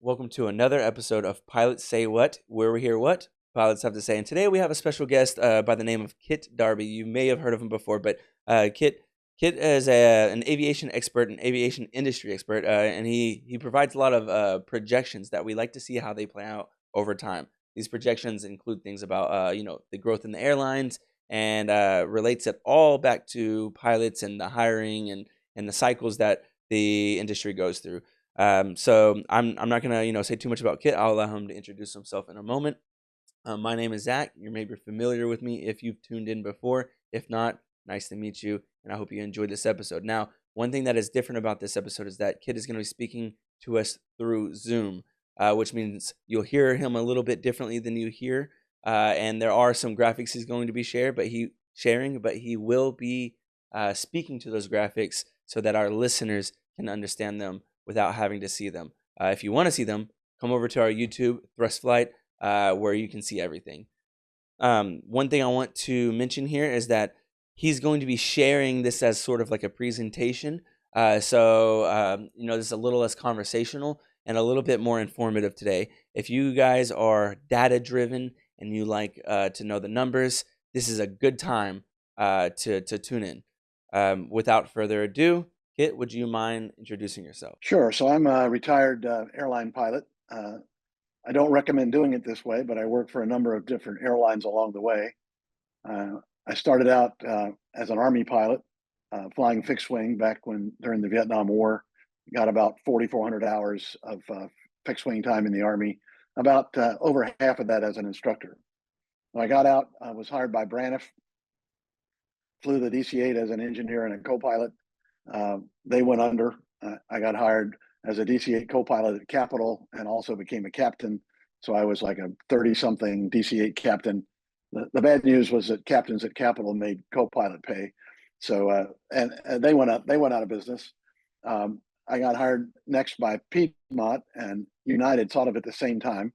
Welcome to another episode of Pilots Say What, where we hear what pilots have to say. And today we have a special guest by the name of Kit Darby. You may have heard of him before, but Kit is an aviation expert, an aviation industry expert, and he provides a lot of projections that we like to see how they play out over time. These projections include things about the growth in the airlines and relates it all back to pilots and the hiring and the cycles that the industry goes through. So I'm not gonna say too much about Kit. I'll allow him to introduce himself in a moment. My name is Zach. You may be familiar with me if you've tuned in before. If not, nice to meet you, and I hope you enjoyed this episode. Now, one thing that is different about this episode is that Kit is going to be speaking to us through Zoom, which means you'll hear him a little bit differently than you hear, and there are some graphics he's going to be sharing, but he will be speaking to those graphics so that our listeners can understand them without having to see them. If you want to see them, come over to our YouTube Thrust Flight, where you can see everything. One thing I want to mention here is that he's going to be sharing this as sort of like a presentation. So this is a little less conversational and a little bit more informative today. If you guys are data driven and you like to know the numbers, this is a good time to tune in. Without further ado, Kit, would you mind introducing yourself? Sure. So I'm a retired airline pilot. I don't recommend doing it this way, but I worked for a number of different airlines along the way. I started out as an Army pilot, flying fixed wing back during the Vietnam War. Got about 4,400 hours of fixed wing time in the Army, about over half of that as an instructor. When I got out, I was hired by Braniff, flew the DC-8 as an engineer and a co-pilot. They went under. I got hired as a DC-8 co-pilot at Capitol and also became a captain. So I was like a 30-something DC-8 captain. The bad news was that captains at Capitol made co-pilot pay. So and they went out of business. I got hired next by Piedmont, and United thought of it at the same time.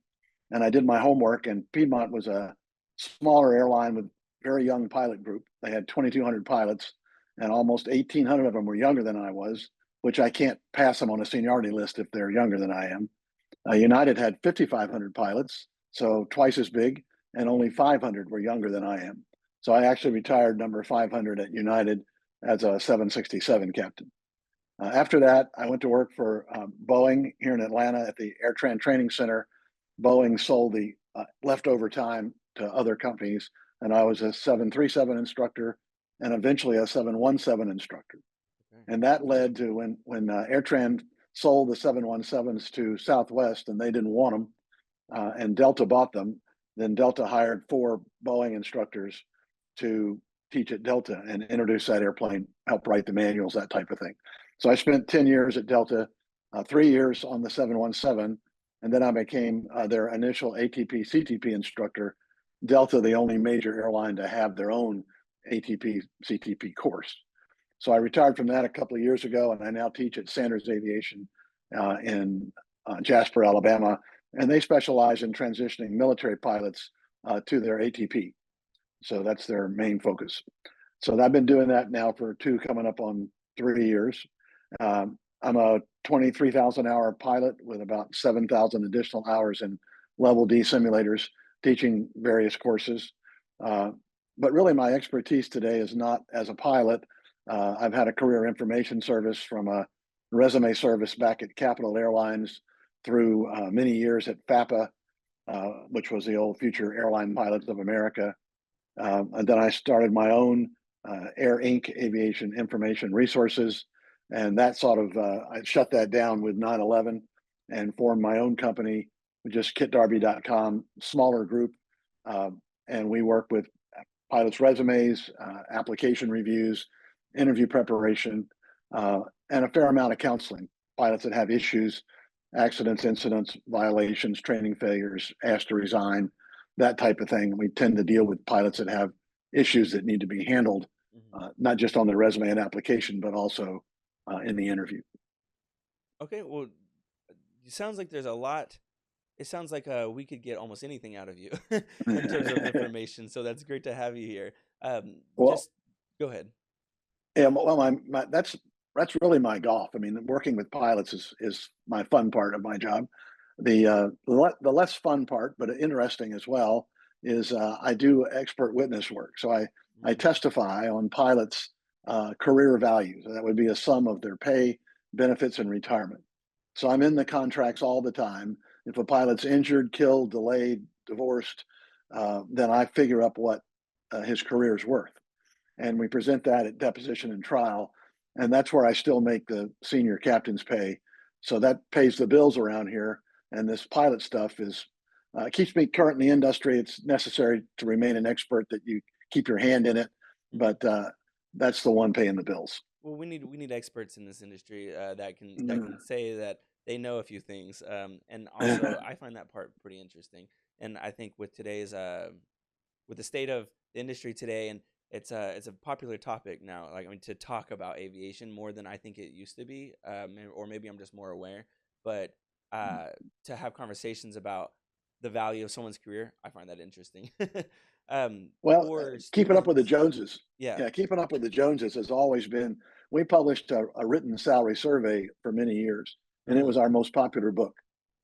And I did my homework, and Piedmont was a smaller airline with very young pilot group. They had 2,200 pilots, and almost 1,800 of them were younger than I was, which I can't pass them on a seniority list if they're younger than I am. United had 5,500 pilots, so twice as big, and only 500 were younger than I am. So I actually retired number 500 at United as a 767 captain. After that, I went to work for Boeing here in Atlanta at the Airtran Training Center. Boeing sold the leftover time to other companies, and I was a 737 instructor and eventually a 717 instructor. And that led to when Airtran sold the 717s to Southwest and they didn't want them, and Delta bought them. Then Delta hired 4 Boeing instructors to teach at Delta and introduce that airplane, help write the manuals, that type of thing. So I spent 10 years at Delta, 3 years on the 717, and then I became their initial ATP CTP instructor. Delta, the only major airline to have their own ATP CTP course. So I retired from that a couple of years ago, and I now teach at Sanders Aviation in Jasper, Alabama, and they specialize in transitioning military pilots to their ATP. So that's their main focus. So I've been doing that now for coming up on 3 years. I'm a 23,000 hour pilot with about 7,000 additional hours in level D simulators, teaching various courses. But really my expertise today is not as a pilot. I've had a career information service from a resume service back at Capital Airlines through many years at FAPA, which was the old Future Airline Pilots of America. And then I started my own Air Inc. Aviation Information Resources. And that sort of, I shut that down with 9/11 and formed my own company, just kitdarby.com, smaller group. And we work with pilots' resumes, application reviews, interview preparation, and a fair amount of counseling. Pilots that have issues, accidents, incidents, violations, training failures, asked to resign, that type of thing. We tend to deal with pilots that have issues that need to be handled, not just on the resume and application, but also in the interview. Okay, well, it sounds like there's a lot. It sounds like we could get almost anything out of you in terms of information. So that's great to have you here. Well, Just go ahead. yeah, well, that's really my golf. I mean, working with pilots is my fun part of my job. The less fun part, but interesting as well, is I do expert witness work. So I Mm, testify on pilots' career values. That would be a sum of their pay, benefits, and retirement. So I'm in the contracts all the time. If a pilot's injured, killed, delayed, divorced, then I figure up what his career is worth, and we present that at deposition and trial, and that's where I still make the senior captain's pay. So that pays the bills around here, and this pilot stuff is keeps me current in the industry. It's necessary to remain an expert that you keep your hand in it, mhm. but that's the one paying the bills. Well, we need experts in this industry that can Mm. say that they know a few things. And also, I find that part pretty interesting. And I think with the state of the industry today, and it's a popular topic now. Like, I mean, to talk about aviation more than I think it used to be, or maybe I'm just more aware. But uh, to have conversations about the value of someone's career, I find that interesting. Well, For keeping up with the students, Joneses. yeah. Yeah, keeping up with the Joneses has always been. We published a written salary survey for many years, and it Uh-huh. was our most popular book.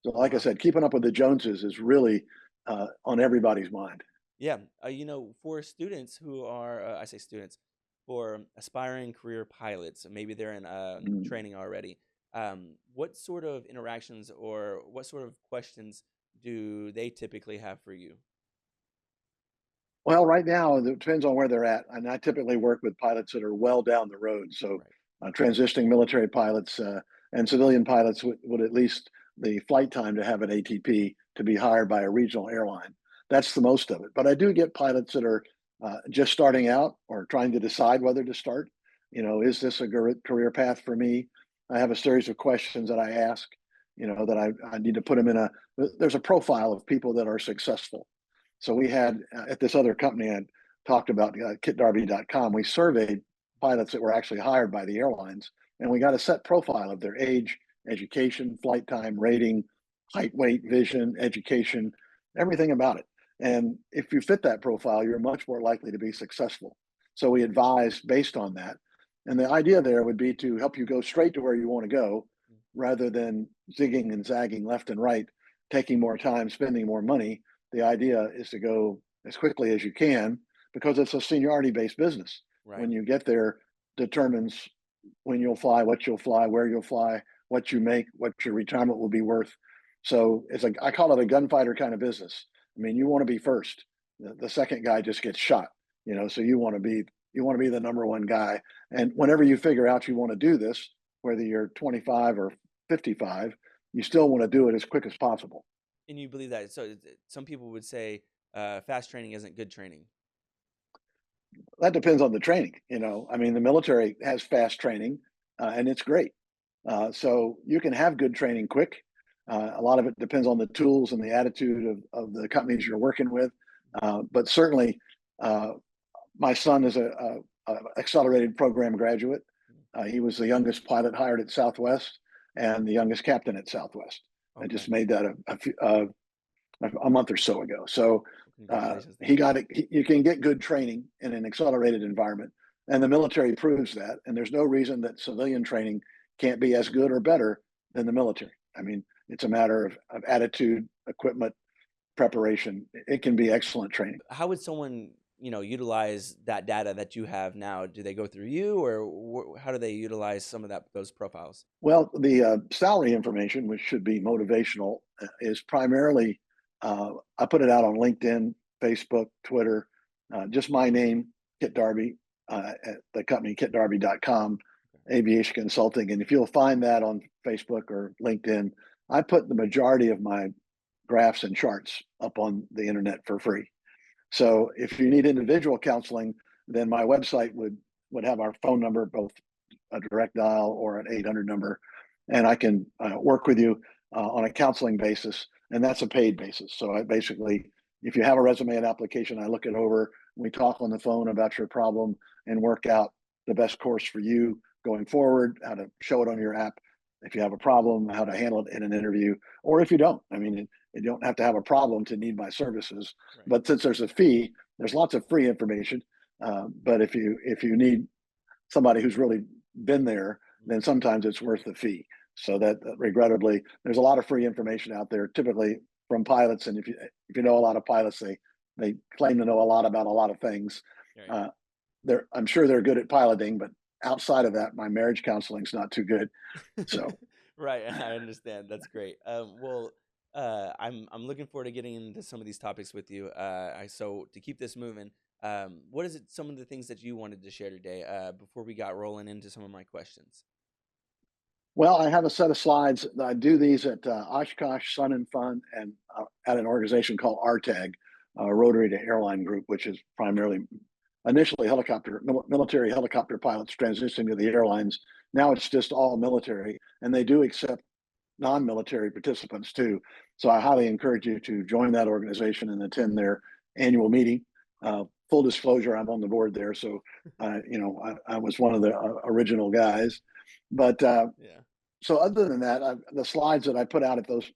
So, Oh like I wow. said, keeping up with the Joneses is really on everybody's mind. Yeah, for students who are, I say students, for aspiring career pilots, maybe they're in Mm. training already. What sort of interactions or what sort of questions do they typically have for you? Well, right now, it depends on where they're at. And I typically work with pilots that are well down the road. So, Right. transitioning military pilots and civilian pilots would at least the flight time to have an ATP to be hired by a regional airline. That's the most of it. But I do get pilots that are just starting out or trying to decide whether to start. Is this a career path for me? I have a series of questions that I ask, that I need to put them in there's a profile of people that are successful. So we had at this other company I talked about, kitdarby.com, we surveyed pilots that were actually hired by the airlines, and we got a set profile of their age, education, flight time, rating, height, weight, vision, education, everything about it. And if you fit that profile, you're much more likely to be successful. So we advise based on that. And the idea there would be to help you go straight to where you want to go rather than zigging and zagging left and right, taking more time, spending more money. The idea is to go as quickly as you can because it's a seniority based business. Right. When you get there, determines when you'll fly, what you'll fly, where you'll fly, what you make, what your retirement will be worth. So I call it a gunfighter kind of business. I mean, you want to be first. The second guy just gets shot, so you want to be the number one guy. And whenever you figure out you want to do this, whether you're 25 or 55, you still want to do it as quick as possible. And you believe that? So some people would say fast training isn't good training. That depends on the training. I mean, the military has fast training, and it's great. So you can have good training quick. A lot of it depends on the tools and the attitude of the companies you're working with. But certainly, uh, my son is a accelerated program graduate. He was the youngest pilot hired at Southwest and the youngest captain at Southwest. I Okay. just made that a month or so ago. So Congratulations he then. got it. You can get good training in an accelerated environment, and the military proves that. And there's no reason that civilian training can't be as good or better than the military. I mean, it's a matter of attitude, equipment, preparation. It can be excellent training. How would someone, utilize that data that you have now? Do they go through you, or how do they utilize some of those profiles? Well, the salary information, which should be motivational, is primarily I put it out on LinkedIn, Facebook, Twitter, just my name, Kit Darby, at the company kitdarby.com, aviation consulting. And if you'll find that on Facebook or LinkedIn, I put the majority of my graphs and charts up on the internet for free. So if you need individual counseling, then my website would have our phone number, both a direct dial or an 800 number, and I can work with you on a counseling basis, and that's a paid basis. So I basically, if you have a resume and application, I look it over. We talk on the phone about your problem and work out the best course for you going forward, how to show it on your app. If you have a problem, how to handle it in an interview, or if you don't. I mean, you don't have to have a problem to need my services. Right. But since there's a fee, there's lots of free information. But if you need somebody who's really been there, then sometimes it's worth the fee. So that regrettably, there's a lot of free information out there, typically from pilots. And if you know a lot of pilots, they claim to know a lot about a lot of things. Right. Uh, I'm sure they're good at piloting, but outside of that, my marriage counseling's not too good. So Right, I understand. That's great. I'm looking forward to getting into some of these topics with you. So to keep this moving, what is it? Some of the things that you wanted to share today, before we got rolling into some of my questions. well, I have a set of slides. I do these at Oshkosh Sun and Fun and at an organization called RTAG, Rotary to Airline Group, which is primarily initially military helicopter pilots transitioning to the airlines. Now it's just all military, and they do accept non-military participants too. So I highly encourage you to join that organization and attend their annual meeting. Full disclosure, I'm on the board there, so I was one of the original guys. But Yeah. so other than that, the slides that I put out at those,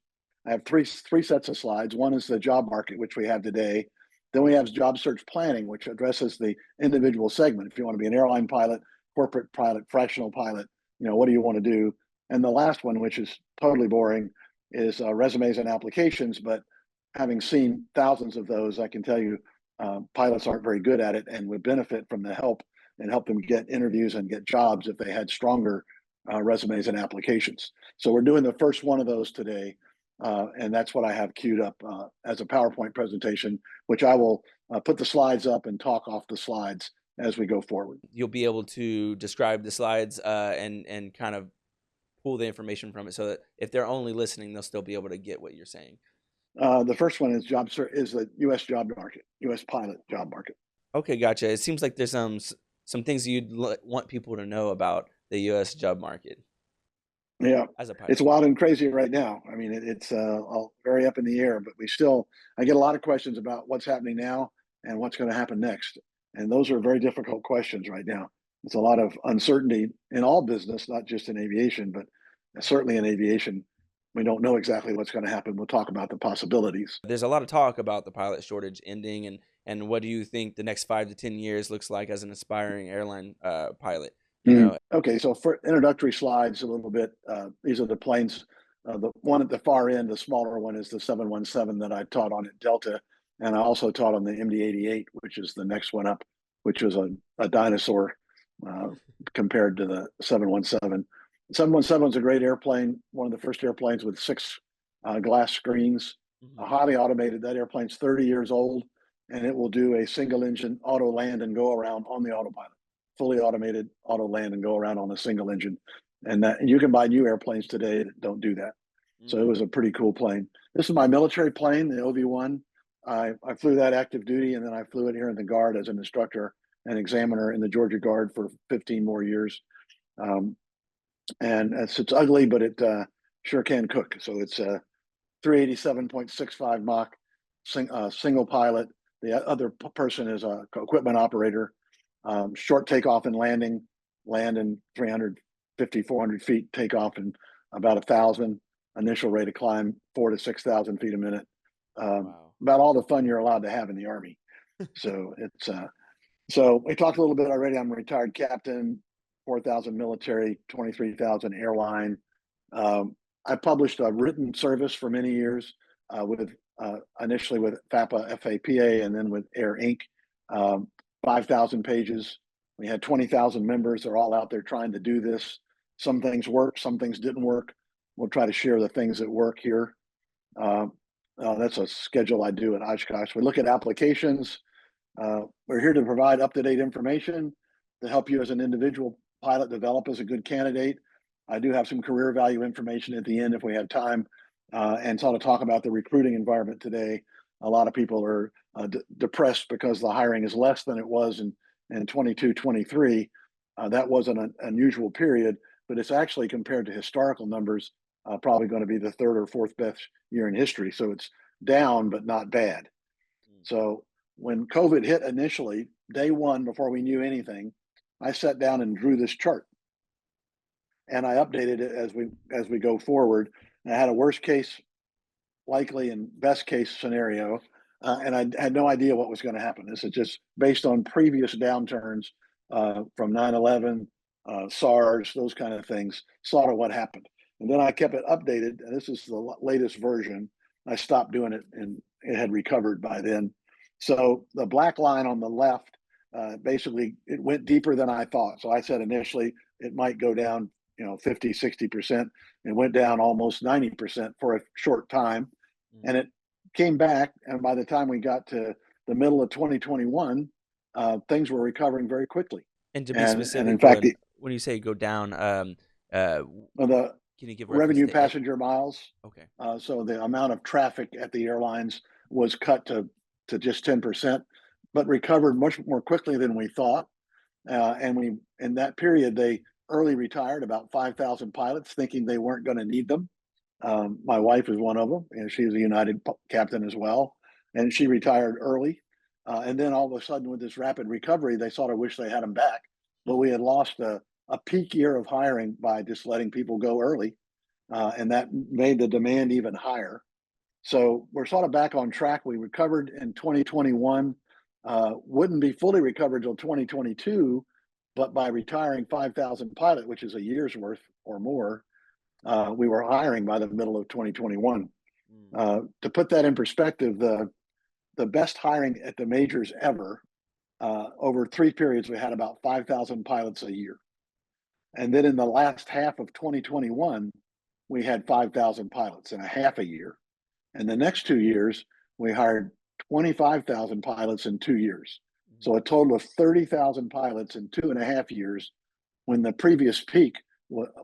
I have three sets of slides. One is the job market, which we have today. Then we have job search planning, which addresses the individual segment. If you want to be an airline pilot, corporate pilot, fractional pilot, what do you want to do? And the last one, which is totally boring, is resumes and applications. But having seen thousands of those, I can tell you pilots aren't very good at it and would benefit from the help and help them get interviews and get jobs if they had stronger resumes and applications. So we're doing the first one of those today. And that's what I have queued up as a PowerPoint presentation, which I will put the slides up and talk off the slides as we go forward. You'll be able to describe the slides, and kind of pull the information from it, so that if they're only listening, they'll still be able to get what you're saying. The first one is the U.S. job market, U.S. pilot job market. Okay, gotcha. It seems like there's some things you'd want people to know about the U.S. job market Yeah, as a it's pilot. wild and crazy right now. I mean, it's all very up in the air, but I get a lot of questions about what's happening now and what's going to happen next. And those are very difficult questions right now. It's a lot of uncertainty in all business, not just in aviation, but certainly in aviation. We don't know exactly what's going to happen. We'll talk about the possibilities. There's a lot of talk about the pilot shortage ending, and what do you think the next 5 to 10 years looks like as an aspiring airline pilot? You know, Okay, so for introductory slides, a little bit. These are the planes. The one at the far end, the smaller one, is the 717 that I taught on at Delta, and I also taught on the MD-88, which is the next one up, which was a dinosaur uh, compared to the 717. 717 is a great airplane, one of the first airplanes with six glass screens, mhm. highly automated. That airplane's 30 years old, and it will do a single engine auto land and go around on the autopilot, fully automated auto land and go around on a single engine. And you can buy new airplanes today that don't do that. So it Mm. was a pretty cool plane. This is my military plane, the OV-1. I flew that active duty, and then I flew it here in the Guard as an instructor and examiner in the Georgia Guard for 15 more years. Um, and it's ugly, but it sure can cook. So it's a 387.65 Mach, single pilot. The other person is a equipment operator. Short takeoff and landing, land in 350, 400 feet, takeoff in about 1,000. Initial rate of climb 4 to 6,000 feet a minute. Wow. About all the fun you're allowed to have in the Army. So it's so we talked a little bit already. I'm a retired captain, 4,000 military, 23,000 airline. I published a written service for many years with initially with FAPA, FAPA, and then with Air Inc. 5,000 pages. We had 20,000 members. They're all out there trying to do this. Some things work, some things didn't work. We'll try to share the things that work here. Uh, that's a schedule I do at Oshkosh. We look at applications. We're here to provide up-to-date information to help you as an individual pilot develop as a good candidate. I do have some career value information at the end if we have time, and sort of talk about the recruiting environment today. A lot of people are depressed because the hiring is less than it was in 22, 23. That was an unusual period, but it's actually compared to historical numbers, probably going to be the third or fourth best year in history. So it's down, but not bad. Mm. So when COVID hit initially, day one, before we knew anything, I sat down and drew this chart, and I updated it as we go forward. And I had a worst case, likely, and best case scenario, and I had no idea what was going to happen. This is just based on previous downturns from 9/11, SARS, those kind of things. Sort of what happened. And then I kept it updated, and this is the latest version. I stopped doing it, and it had recovered by then. So the black line on the left, basically, it went deeper than I thought. So I said initially it might go down, 50, 60%. It went down almost 90% for a short time. Mm. And it came back. And by the time we got to the middle of 2021, things were recovering very quickly. And to be And in specific, fact, when you say go down, the can you give reference revenue to it? passenger miles, Okay. so the amount of traffic at the airlines was cut to just 10%, but recovered much more quickly than we thought. And we in that period they early retired about 5,000 pilots, thinking they weren't going to need them. My wife is one of them, and she's a United captain as well, and she retired early. And then all of a sudden, with this rapid recovery, they sort of wish they had them back. But we had lost a peak year of hiring by just letting people go early, and that made the demand even higher. So we're sort of back on track. We recovered in 2021, wouldn't be fully recovered till 2022, but by retiring 5,000 pilot, which is a year's worth or more, we were hiring by the middle of 2021. Mm. To put that in perspective, the best hiring at the majors ever, over 3 periods, we had about 5,000 pilots a year. And then in the last half of 2021, we had 5,000 pilots in a half a year. And the next 2 years, we hired 25,000 pilots in 2 years. So a total of 30,000 pilots in 2.5 years, when the previous peak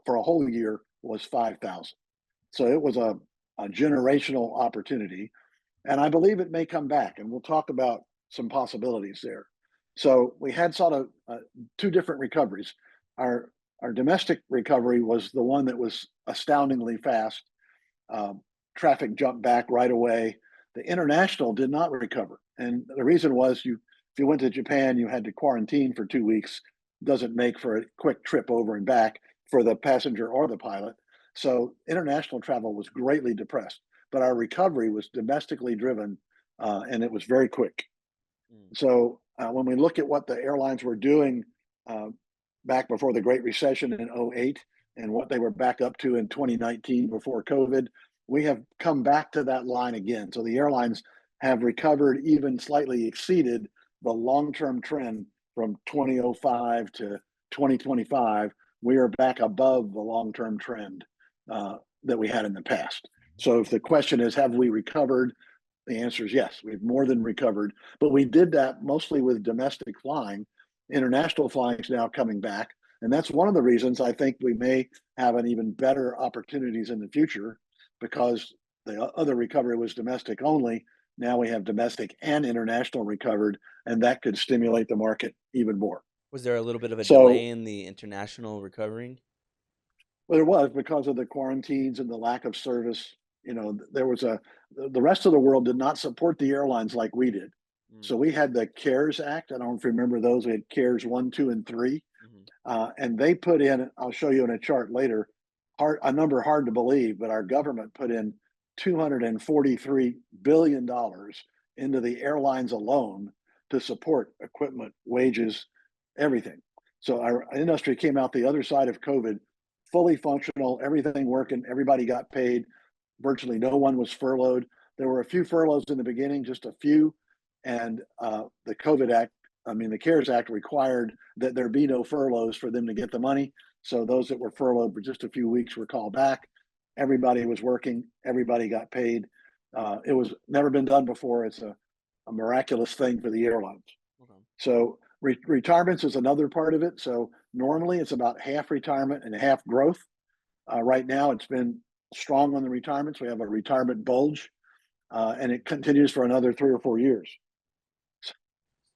for a whole year was 5,000. So it was a generational opportunity. And I believe it may come back. And we'll talk about some possibilities there. So we had sort of two different recoveries. Our domestic recovery was the one that was astoundingly fast. Traffic jumped back right away. The international did not recover, and the reason was if you went to Japan, you had to quarantine for 2 weeks. Doesn't make for a quick trip over and back for the passenger or the pilot. So international travel was greatly depressed, but our recovery was domestically driven, and it was very quick. Mm. So when we look at what the airlines were doing uh, back before the Great Recession in '08 and what they were back up to in 2019 before COVID, we have come back to that line again. So the airlines have recovered, even slightly exceeded the long-term trend from 2005 to 2025. We are back above the long-term trend that we had in the past. So if the question is, have we recovered? The answer is yes, we've more than recovered, but we did that mostly with domestic flying. International flying is now coming back. And that's one of the reasons I think we may have an even better opportunities in the future, because the other recovery was domestic only. Now we have domestic and international recovered, and that could stimulate the market even more. Was there a little bit of a delay So in the international recovering? well, there was, because of the quarantines and the lack of service. There was the rest of the world did not support the airlines like we did. Mm. So we had the CARES Act. I don't know if you remember those. We had CARES 1, 2, and 3. Hmm. And they put in, I'll show you in a chart later, a number hard to believe, but our government put in $243 billion into the airlines alone to support equipment, wages, everything. So our industry came out the other side of COVID fully functional, everything working, everybody got paid. Virtually no one was furloughed. There were a few furloughs in the beginning, just a few. And the COVID Act, the CARES Act required that there be no furloughs for them to get the money. So those that were furloughed for just a few weeks were called back. Everybody was working, everybody got paid. It was never been done before. It's a miraculous thing for the airlines. Okay. So retirements is another part of it. So normally it's about half retirement and half growth. Right now it's been strong on the retirements. We have a retirement bulge, and it continues for another 3 or 4 years.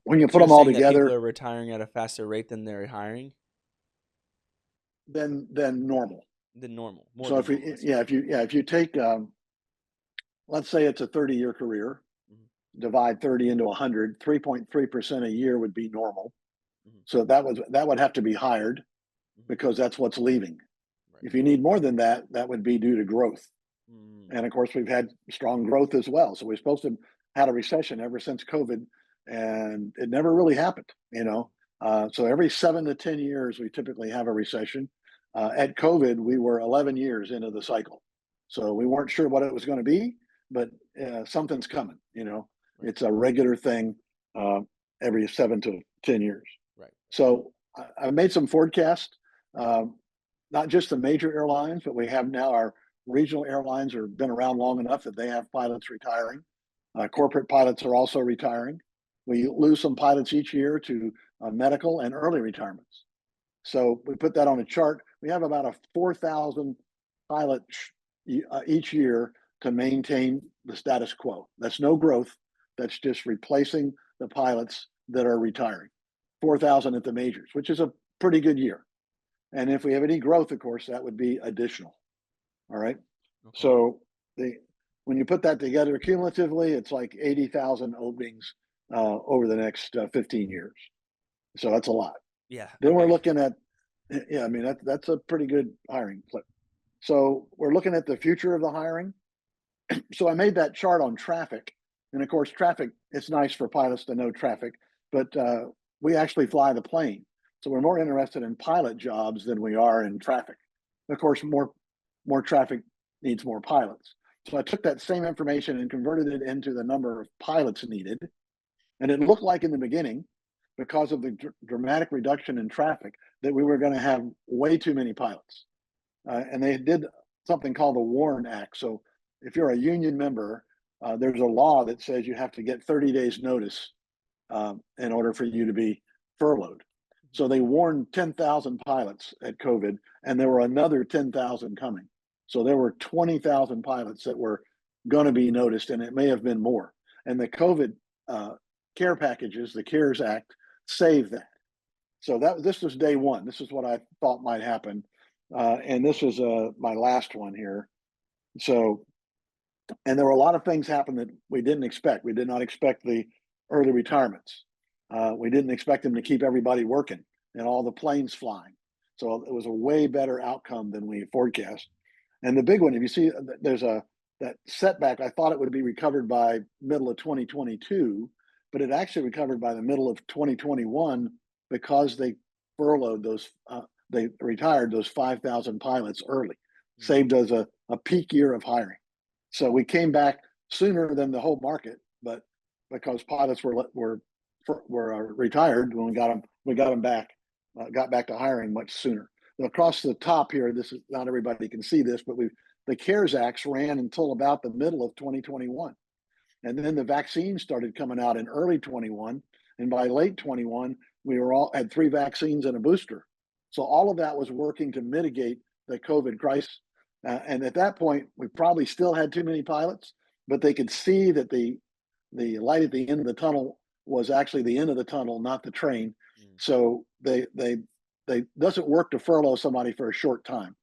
When you So put you're them all saying that people together, are retiring at a faster rate than they're hiring then normal. than normal, more So than normal, I see. if you take, let's say it's a 30-year career, Hmm. divide 30 into 100, 3.3% a year would be normal. Hmm. So that would have to be hired, Hmm. because that's what's leaving. Right. If you need more than that, that would be due to growth. Mm. And of course, we've had strong growth as well. So we're supposed to had a recession ever since COVID, and it never really happened. So every 7 to 10 years, we typically have a recession. At COVID, we were 11 years into the cycle. So we weren't sure what it was going to be, but something's coming. Right. It's a regular thing uh, every 7 to 10 years. Right. So I made some forecasts, not just the major airlines, but we have now our regional airlines have been around long enough that they have pilots retiring. Corporate pilots are also retiring. We lose some pilots each year to medical and early retirements. So we put that on a chart. We have about a 4,000 pilot each year to maintain the status quo. That's no growth. That's just replacing the pilots that are retiring. 4,000 at the majors, which is a pretty good year. And if we have any growth, of course, that would be additional. All right. Okay. So when you put that together cumulatively, it's like 80,000 openings over the next 15 years. So that's a lot. Yeah. Then Okay. we're looking at, yeah, I mean, that's a pretty good hiring clip. So we're looking at the future of the hiring. So I made that chart on traffic. And of course, traffic, it's nice for pilots to know traffic, but we actually fly the plane. So we're more interested in pilot jobs than we are in traffic. Of course, more traffic needs more pilots. So I took that same information and converted it into the number of pilots needed. And it looked like in the beginning, because of the dramatic reduction in traffic, that we were going to have way too many pilots. And they did something called the WARN Act. So if you're a union member, there's a law that says you have to get 30 days notice in order for you to be furloughed. So they warned 10,000 pilots at COVID, and there were another 10,000 coming. So there were 20,000 pilots that were going to be noticed, and it may have been more. And the COVID care packages, the CARES Act, saved that. So this was day one. This is what I thought might happen. And this is my last one here. So, and there were a lot of things happen that we didn't expect. We did not expect the early retirements. We didn't expect them to keep everybody working and all the planes flying. So it was a way better outcome than we forecast. And the big one, if you see, there's that setback. I thought it would be recovered by middle of 2022, but it actually recovered by the middle of 2021 because they furloughed those. They retired those 5,000 pilots early, saved us a peak year of hiring. So we came back sooner than the whole market, but because pilots were retired when we got them back, got back to hiring much sooner. Now, across the top here, this is not everybody can see this, but the CARES Acts ran until about the middle of 2021, and then the vaccines started coming out in early 21, and by late 21, we had 3 vaccines and a booster. So all of that was working to mitigate the COVID crisis. And at that point, we probably still had too many pilots, but they could see that the light at the end of the tunnel was actually the end of the tunnel, not the train. So they doesn't work to furlough somebody for a short time,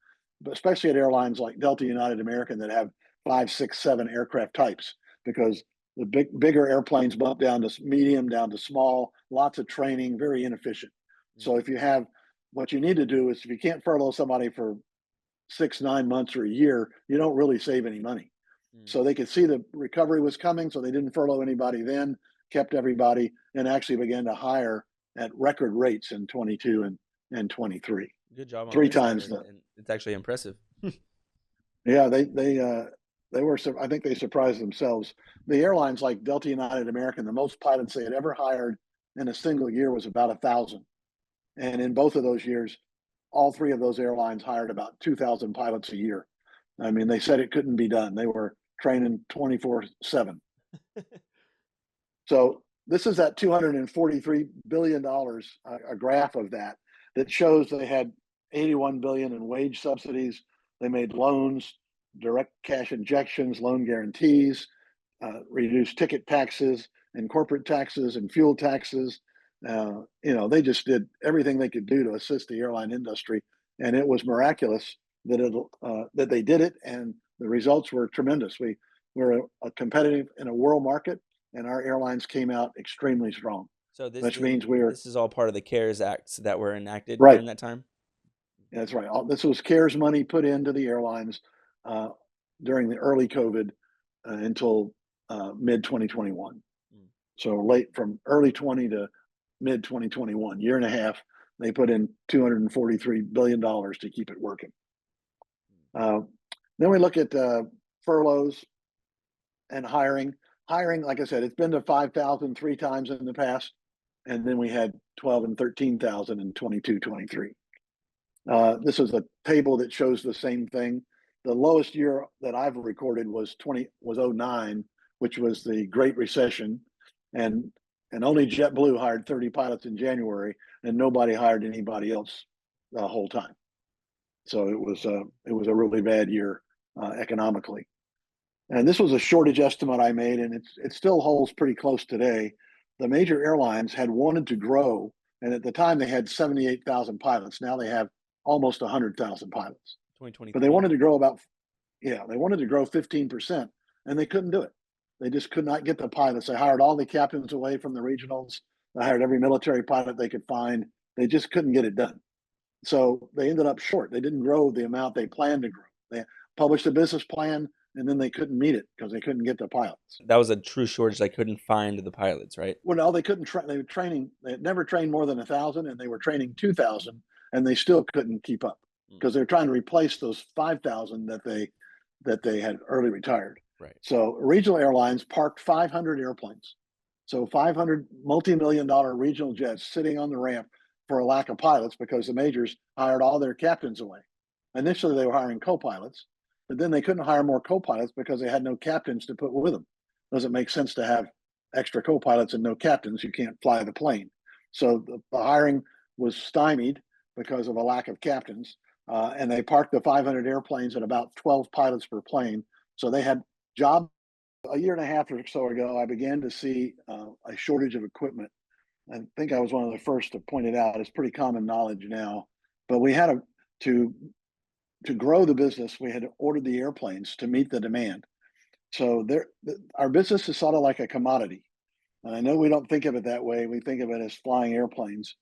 but especially at airlines like Delta, United, American that have 5, 6, 7 aircraft types, because the bigger airplanes bump down to medium, down to small, lots of training, very inefficient. So if you have, what you need to do is, if you can't furlough somebody for 6, 9 months or a year, you don't really save any money. So they could see the recovery was coming, so they didn't furlough anybody then, kept everybody, and actually began to hire at record rates in 22 and 23. Good job on 3 this, times and it's actually impressive. Yeah, they were. I think they surprised themselves. The airlines like Delta, United, American, the most pilots they had ever hired in a single year was about 1,000, and in both of those years, all 3 of those airlines hired about 2,000 pilots a year. I mean, they said it couldn't be done. They were training 24/7. So this is that $243 billion, a graph of that shows they had 81 billion in wage subsidies. They made loans, direct cash injections, loan guarantees, reduced ticket taxes and corporate taxes and fuel taxes. They just did everything they could do to assist the airline industry, and it was miraculous that they did it, and the results were tremendous. We were a competitive in a world market, and our airlines came out extremely strong. So Which means we're this is all part of the CARES Acts that were enacted right. during that time. That's right. This was CARES money put into the airlines during the early COVID until mid 2021. So late from early 20 to mid 2021, year and a half, They put in $243 billion to keep it working. Then we look at furloughs and hiring. Hiring, like I said, it's been to 5,000 three times in the past, and then we had 12 and 13,000 in 22, 23. This is a table that shows the same thing. The lowest year that I've recorded was 09, which was the Great Recession, and only JetBlue hired 30 pilots in January, and nobody hired anybody else the whole time. So it was a really bad year economically. And this was a shortage estimate I made, and it still holds pretty close today. The major airlines had wanted to grow, and at the time they had 78,000 pilots. Now they have almost 100,000 pilots. 2023. But they wanted to grow they wanted to grow 15%, and they couldn't do it. They just could not get the pilots. They hired all the captains away from the regionals. They hired every military pilot they could find. They just couldn't get it done. So they ended up short. They didn't grow the amount they planned to grow. They published a business plan, and then they couldn't meet it because they couldn't get the pilots. That was a true shortage. They couldn't find the pilots, right? Well, no, they couldn't. They were training. They had never trained more than 1,000, and they were training 2,000, and they still couldn't keep up because they're trying to replace those 5,000 that they had early retired. Right. So regional airlines parked 500 airplanes. So 500 multi-million-dollar regional jets sitting on the ramp for a lack of pilots because the majors hired all their captains away. Initially, they were hiring co-pilots, but then they couldn't hire more co-pilots because they had no captains to put with them. Doesn't make sense to have extra co-pilots and no captains. You can't fly the plane. So the hiring was stymied because of a lack of captains, and they parked the 500 airplanes at about 12 pilots per plane. So they had jobs. A year and a half or so ago, I began to see a shortage of equipment. I think I was one of the first to point it out. It's pretty common knowledge now, but we had to grow the business. We had ordered the airplanes to meet the demand. So our business is sort of like a commodity. And I know we don't think of it that way. We think of it as flying airplanes,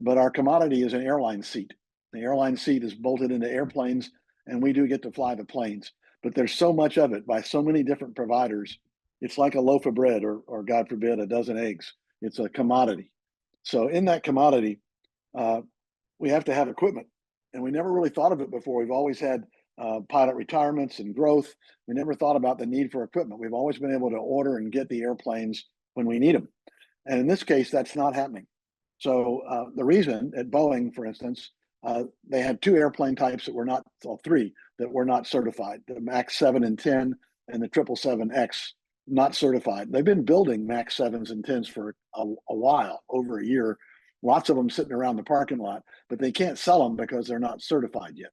but our commodity is an airline seat. The airline seat is bolted into airplanes, and we do get to fly the planes. But there's so much of it by so many different providers. It's like a loaf of bread or God forbid, a dozen eggs. It's a commodity. So in that commodity, we have to have equipment. And we never really thought of it before. We've always had pilot retirements and growth. We never thought about the need for equipment. We've always been able to order and get the airplanes when we need them. And in this case, that's not happening. So the reason at Boeing, for instance, they had two airplane types that were not, well, three that were not certified, the MAX 7 and 10 and the 777X, not certified. They've been building MAX 7s and 10s for a while, over a year, lots of them sitting around the parking lot, but they can't sell them because they're not certified yet.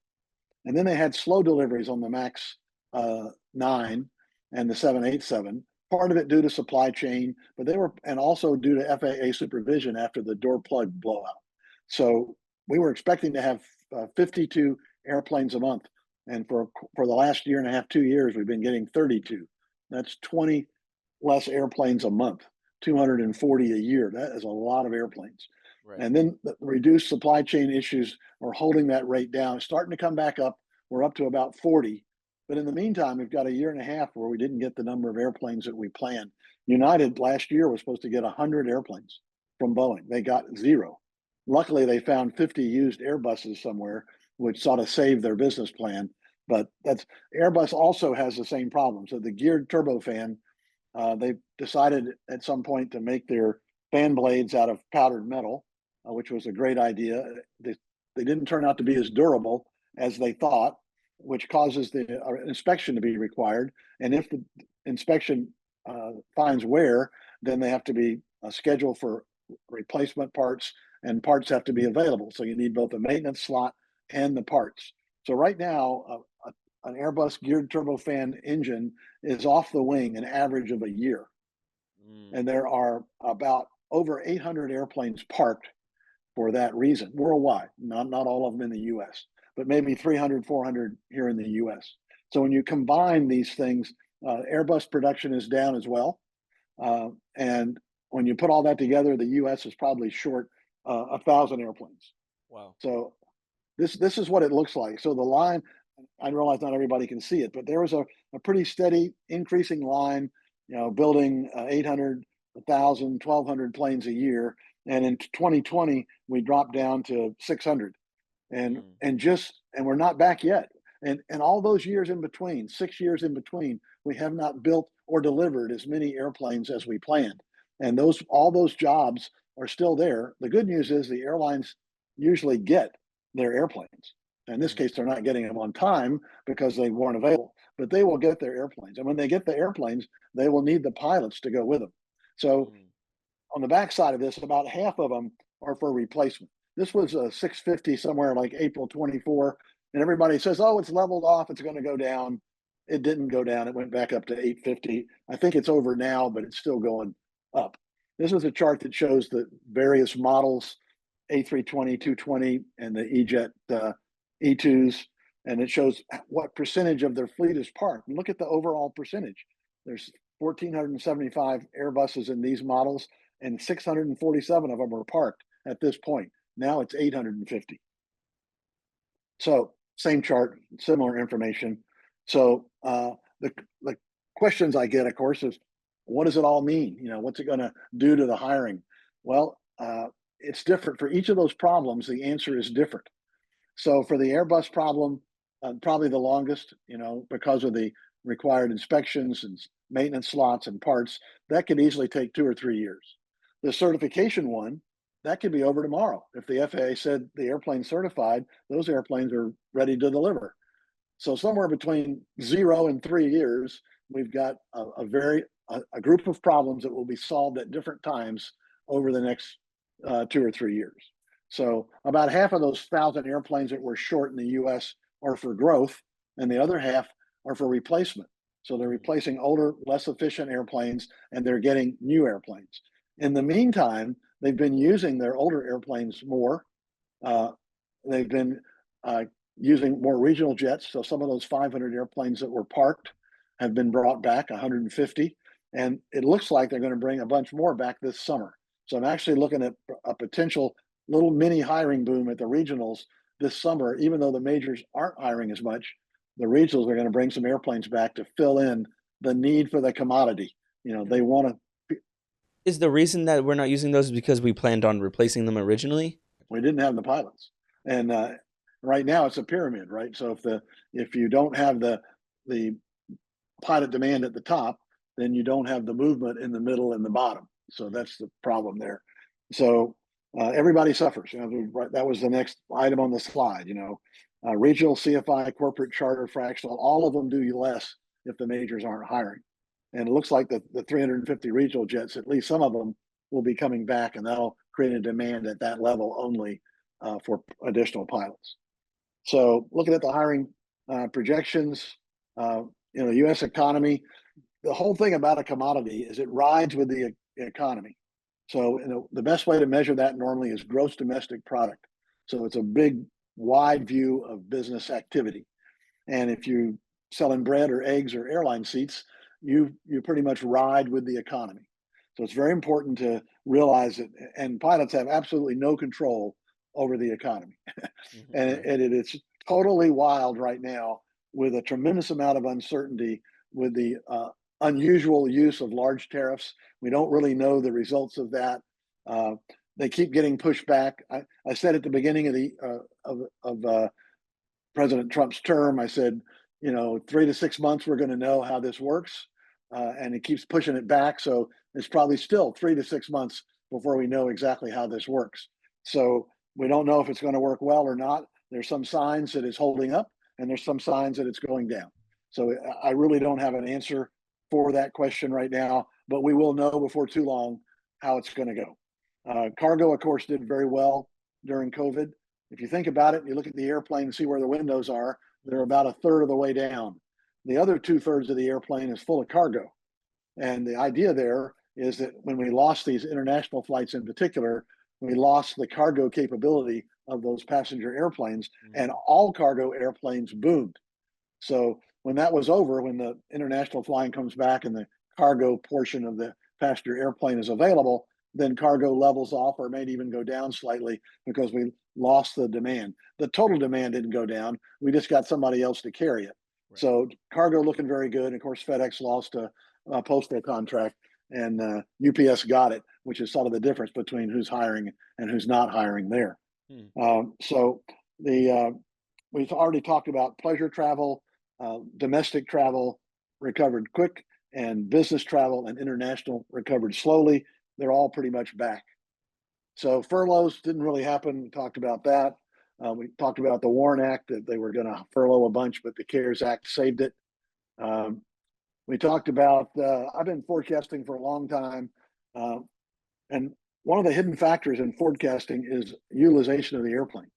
And then they had slow deliveries on the MAX 9 and the 787, part of it due to supply chain, but they were, and also due to FAA supervision after the door plug blowout. So we were expecting to have 52 airplanes a month. And for the last year and a half, 2 years, we've been getting 32. That's 20 less airplanes a month, 240 a year. That is a lot of airplanes. Right. And then the reduced supply chain issues are holding that rate down. It's starting to come back up. We're up to about 40. But in the meantime, we've got a year and a half where we didn't get the number of airplanes that we planned. United last year was supposed to get 100 airplanes from Boeing. They got 0. Luckily, they found 50 used Airbuses somewhere, which sort of saved their business plan. But Airbus also has the same problem. So the geared turbofan, they decided at some point to make their fan blades out of powdered metal, which was a great idea. They didn't turn out to be as durable as they thought, which causes the inspection to be required. And if the inspection finds wear, then they have to be scheduled for replacement parts, and parts have to be available. So you need both the maintenance slot and the parts. So right now, an Airbus geared turbofan engine is off the wing an average of a year. And there are about over 800 airplanes parked for that reason worldwide, not all of them in the US, but maybe 300, 400 here in the US. So when you combine these things, Airbus production is down as well. And when you put all that together, the US is probably short 1,000 airplanes. Wow. So this is what it looks like. So the line, I realize not everybody can see it, but there was a pretty steady increasing line, building 800, 1,000, 1,200 planes a year. and in 2020 we dropped down to 600, Mm, and we're not back yet. And all those years in between, 6 years in between, we have not built or delivered as many airplanes as we planned. And those all those jobs are still there. The good news is the airlines usually get their airplanes. In this mm, case, they're not getting them on time because they weren't available, but they will get their airplanes. And when they get the airplanes, they will need the pilots to go with them. So mm, on the backside of this, about half of them are for replacement. This was a 650 somewhere like April 24, and everybody says, "Oh, it's leveled off. It's going to go down." It didn't go down. It went back up to 850. I think it's over now, but it's still going up. This is a chart that shows the various models, A320, 220, and the E-Jet E2s, and it shows what percentage of their fleet is parked. And look at the overall percentage. There's 1,475 Airbuses in these models, and 647 of them are parked at this point. Now it's 850. So same chart, similar information. So the questions I get, of course, is what does it all mean? What's it going to do to the hiring? Well, it's different for each of those problems. The answer is different. So for the Airbus problem, probably the longest, because of the required inspections and maintenance slots and parts, that could easily take 2 or 3 years. The certification one, that could be over tomorrow. If the FAA said the airplane's certified, those airplanes are ready to deliver. So somewhere between 0 and 3 years, we've got a group of problems that will be solved at different times over the next 2 or 3 years. So about half of those 1,000 airplanes that were short in the U.S. are for growth, and the other half are for replacement. So they're mm, replacing older, less efficient airplanes, and they're getting new airplanes. In the meantime, they've been using their older airplanes more. Uh, they've been uh, using more regional jets. So some of those 500 airplanes that were parked have been brought back, 150. And it looks like they're going to bring a bunch more back this summer. So I'm actually looking at a potential little mini hiring boom at the regionals this summer, even though the majors aren't hiring as much. The regionals are going to bring some airplanes back to fill in the need for the commodity. They mm. want to. Is the reason that we're not using those because we planned on replacing them originally? We didn't have the pilots, and right now it's a pyramid, right? So if you don't have the pilot demand at the top, then you don't have the movement in the middle and the bottom. So Mm, that's the problem there. So everybody suffers. That was the next item on the slide. Regional, CFI, corporate charter, fractional, all of them do less if the majors aren't hiring. And it looks like the 350 regional jets, at least some of them, will be coming back, and that'll create a demand at that level only for additional pilots. So looking at the hiring projections, uh, U.S. economy, the whole thing about a commodity is it rides with the economy. So the best way to measure that normally is gross domestic product. So it's a big, wide view of business activity. And if you selling bread or eggs or airline seats, you pretty much ride with the economy. So it's very important to realize that, and pilots have absolutely no control over the economy. and, right. it's totally wild right now with a tremendous amount of uncertainty with the unusual use of large tariffs. We don't really know the results of that. Uh, they keep getting pushed back. I said at the beginning of the of President Trump's term, I said, 3 to 6 months, we're going to know how this works. And he keeps pushing it back. So it's probably still 3 to 6 months before we know exactly how this works. So we don't know if it's going to work well or not. There's some signs that it's holding up, and there's some signs that it's going down. So I really don't have an answer for that question right now, but we will know before too long how it's going to go. Cargo, of course, did very well during COVID. If you think about it, and you look at the airplane and see where the windows are, they're Mm, about a third of the way down. The other 2/3 of the airplane is full of cargo. And the idea there is that when we lost these international flights in particular, we lost the cargo capability of those passenger airplanes, and mm, all cargo airplanes boomed. So when that was over, when the international flying comes back and the cargo portion of the passenger airplane is available, then cargo levels off or may even go down slightly because we lost the demand. The total demand didn't go down. We just got somebody else to carry it. right. So cargo looking very good. Of course, FedEx lost a postal contract. and UPS got it, which is sort of the difference between who's hiring and who's not hiring there. Hmm. So we've already talked about pleasure travel, domestic travel recovered quick, and business travel and international recovered slowly. They're all pretty much back. So furloughs didn't really happen. We talked about that. We talked about the Warren Act, that they were going to furlough a bunch, but the CARES Act saved it. Um, we talked about, I've been forecasting for a long time. And one of the hidden factors in forecasting is utilization of the airplane.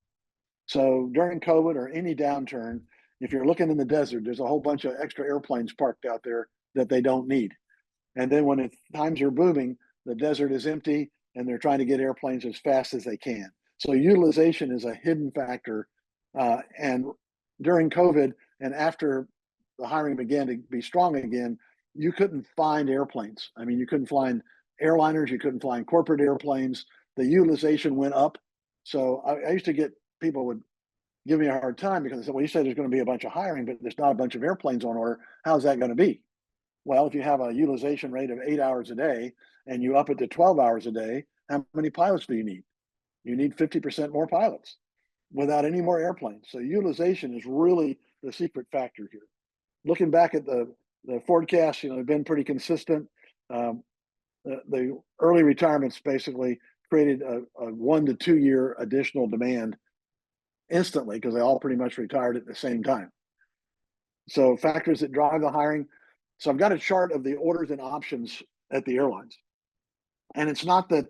So during COVID or any downturn, if you're looking in the desert, there's a whole bunch of extra airplanes parked out there that they don't need. And then when times are booming, the desert is empty and they're trying to get airplanes as fast as they can. So utilization is a hidden factor. And during COVID and after the hiring began to be strong again, you couldn't find airplanes. I mean, you couldn't find airliners, you couldn't find corporate airplanes. The utilization went up. So I used to get people would give me a hard time because they said, well, you said there's going to be a bunch of hiring, but there's not a bunch of airplanes on order. How's that going to be? Well, if you have a utilization rate of 8 hours a day and you up it to 12 hours a day, how many pilots do you need? You need 50% more pilots without any more airplanes. So utilization is really the secret factor here. Looking back at the forecast, they've been pretty consistent. The early retirements basically created a 1 to 2 year additional demand instantly because they all pretty much retired at the same time. So factors that drive the hiring. So I've got a chart of the orders and options at the airlines. And it's not that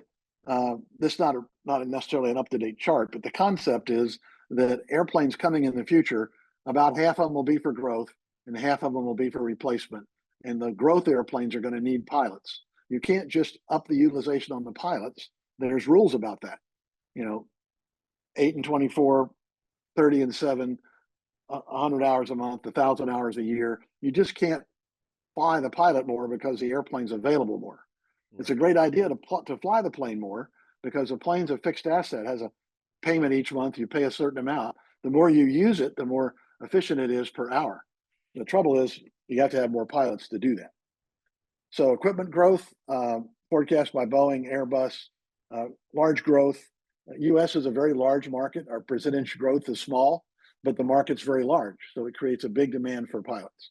this is not necessarily an up-to-date chart, but the concept is that airplanes coming in the future, about half of them will be for growth and half of them will be for replacement. And the growth airplanes are going to need pilots. You can't just up the utilization on the pilots. There's rules about that. 8 and 24, 30 and 7, 100 hours a month, 1,000 hours a year. You just can't fly the pilot more because the airplane's available more. Right. It's a great idea to fly the plane more because the plane's a fixed asset, has a payment each month. You pay a certain amount. The more you use it, the more efficient it is per hour. The trouble is you have to have more pilots to do that. So equipment growth, forecast by Boeing, Airbus, large growth. U.S. is a very large market. Our percentage growth is small, but the market's very large. So it creates a big demand for pilots.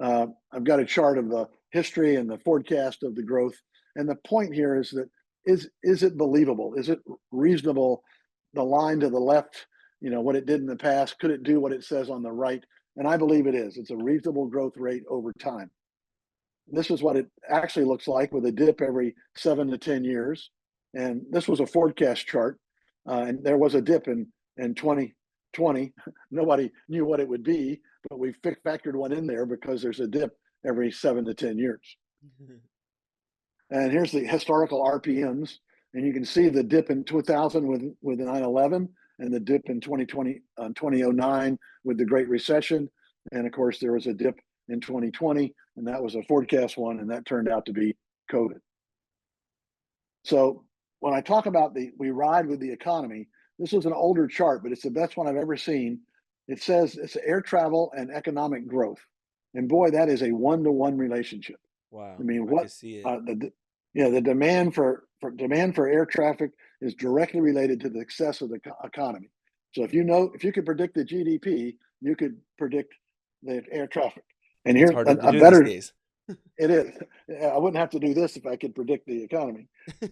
I've got a chart of the history and the forecast of the growth. And the point here is that is it believable? Is it reasonable? The line to the left, what it did in the past, could it do what it says on the right? And I believe it is. It's a reasonable growth rate over time. This is what it actually looks like with a dip every 7 to 10 years. And this was a forecast chart. And there was a dip in 2020. Nobody knew what it would be, but we factored one in there because there's a dip every 7 to 10 years. And here's the historical RPMs. And you can see the dip in 2000 with the 9/11 and the dip in 2009 with the Great Recession. And of course, there was a dip in 2020, and that was a forecast one, and that turned out to be COVID. So when I talk about we ride with the economy, this is an older chart, but it's the best one I've ever seen. It says it's air travel and economic growth. And boy, that is a 1-to-1 relationship. Wow. I mean, I can see it. The demand for air traffic is directly related to the success of the economy. So if you could predict the GDP, you could predict the air traffic. And it's here's hard to a do better. These days. It is. I wouldn't have to do this if I could predict the economy.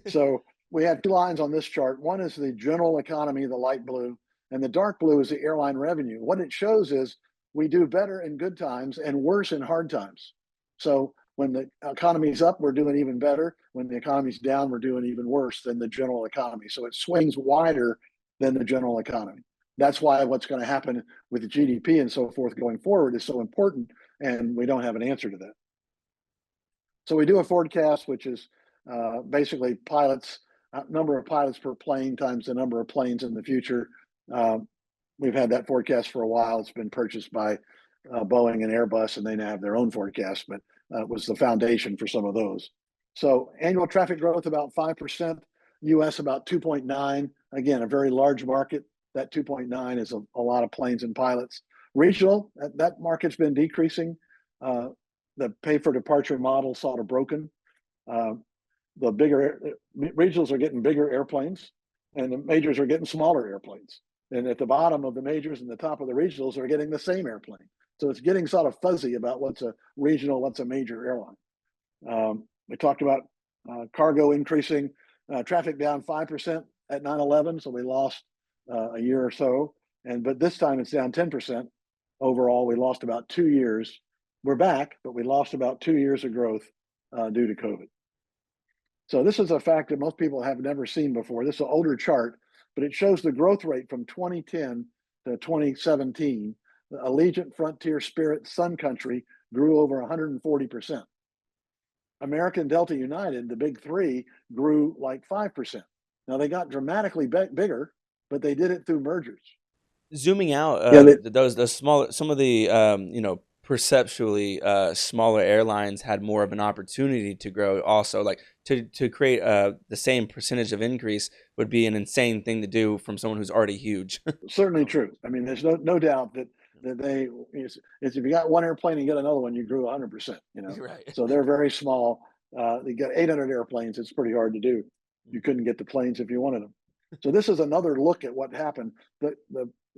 So we have two lines on this chart. One is the general economy, the light blue, and the dark blue is the airline revenue. What it shows is we do better in good times and worse in hard times. So when the economy's up, we're doing even better. When the economy's down, we're doing even worse than the general economy. So it swings wider than the general economy. That's why what's going to happen with the GDP and so forth going forward is so important, and we don't have an answer to that. So we do a forecast, which is basically pilots, number of pilots per plane times the number of planes in the future. We've had that forecast for a while. It's been purchased by Boeing and Airbus, and they now have their own forecast, but it was the foundation for some of those. So annual traffic growth about 5%, US about 2.9. Again, a very large market. That 2.9 is a lot of planes and pilots. Regional, that market's been decreasing. The pay for departure model sort of broken. Uh, the regionals are getting bigger airplanes, and the majors are getting smaller airplanes. And at the bottom of the majors and the top of the regionals are getting the same airplane. So it's getting sort of fuzzy about what's a regional, what's a major airline. We talked about cargo increasing, traffic down 5% at 9/11, so we lost a year or so. But this time it's down 10% overall. We lost about 2 years. We're back, but we lost about 2 years of growth due to COVID. So this is a fact that most people have never seen before. This is an older chart, but it shows the growth rate from 2010 to 2017. The Allegiant, Frontier, Spirit, Sun Country grew over 140%. American, Delta, United, the big three, grew like 5%. Now they got dramatically bigger, but they did it through mergers. Zooming out, Yeah, those smaller, some of the perceptually smaller airlines had more of an opportunity to grow. Also, like to create the same percentage of increase would be an insane thing to do from someone who's already huge. certainly true. I mean, there's no doubt that it's if you got one airplane and you get another one, you grew 100%. Right. So they're very small. You got 800 airplanes. It's pretty hard to do. You couldn't get the planes if you wanted them. So this is another look at what happened.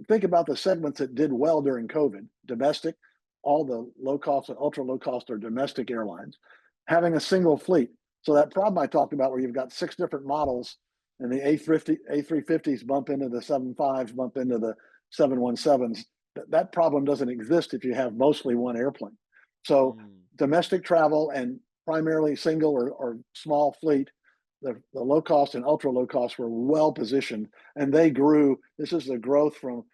Think about the segments that did well during COVID. Domestic, all the low cost and ultra low cost are domestic airlines. Having a single fleet. So that problem I talked about where you've got 6 different models and the A350s bump into the 75s, bump into the 717s. That problem doesn't exist if you have mostly one airplane. So domestic travel and primarily single or small fleet, the low cost and ultra low cost were well positioned, and they grew. This is the growth from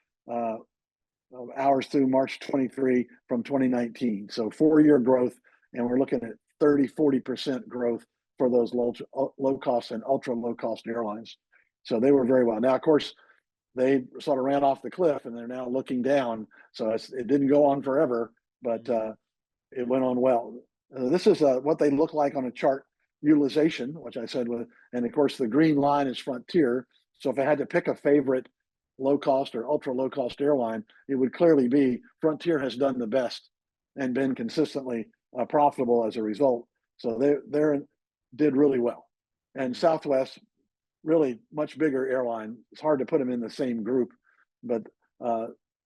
hours through March 23 from 2019. So 4-year growth, and we're looking at 30-40% growth for those low cost and ultra low cost airlines. So they were very well. Now, of course, they sort of ran off the cliff, and they're now looking down. So it didn't go on forever, but it went on well. This is what they look like on a chart utilization, which I said and of course the green line is Frontier. So if I had to pick a favorite low cost or ultra low cost airline, it would clearly be Frontier has done the best and been consistently profitable as a result. So they did really well. And Southwest, really much bigger airline. It's hard to put them in the same group, but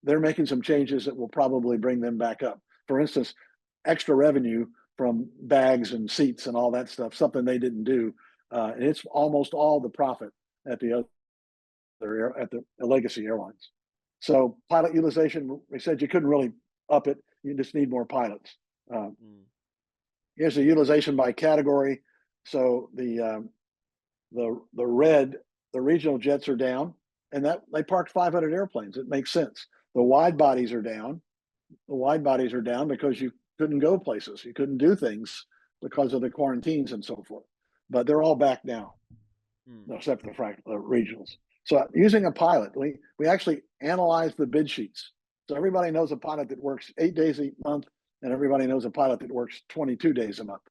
they're making some changes that will probably bring them back up. For instance, extra revenue from bags and seats and all that stuff, something they didn't do. And it's almost all the profit at the legacy airlines. So pilot utilization, we said you couldn't really up it. You just need more pilots. Here's the utilization by category. So the red, the regional jets are down, and that they parked 500 airplanes. It makes sense. The wide bodies are down. The wide bodies are down because you couldn't go places. You couldn't do things because of the quarantines and so forth. But they're all back now, except for the regionals. So using a pilot, we actually analyze the bid sheets. So everybody knows a pilot that works 8 days a month, and everybody knows a pilot that works 22 days a month.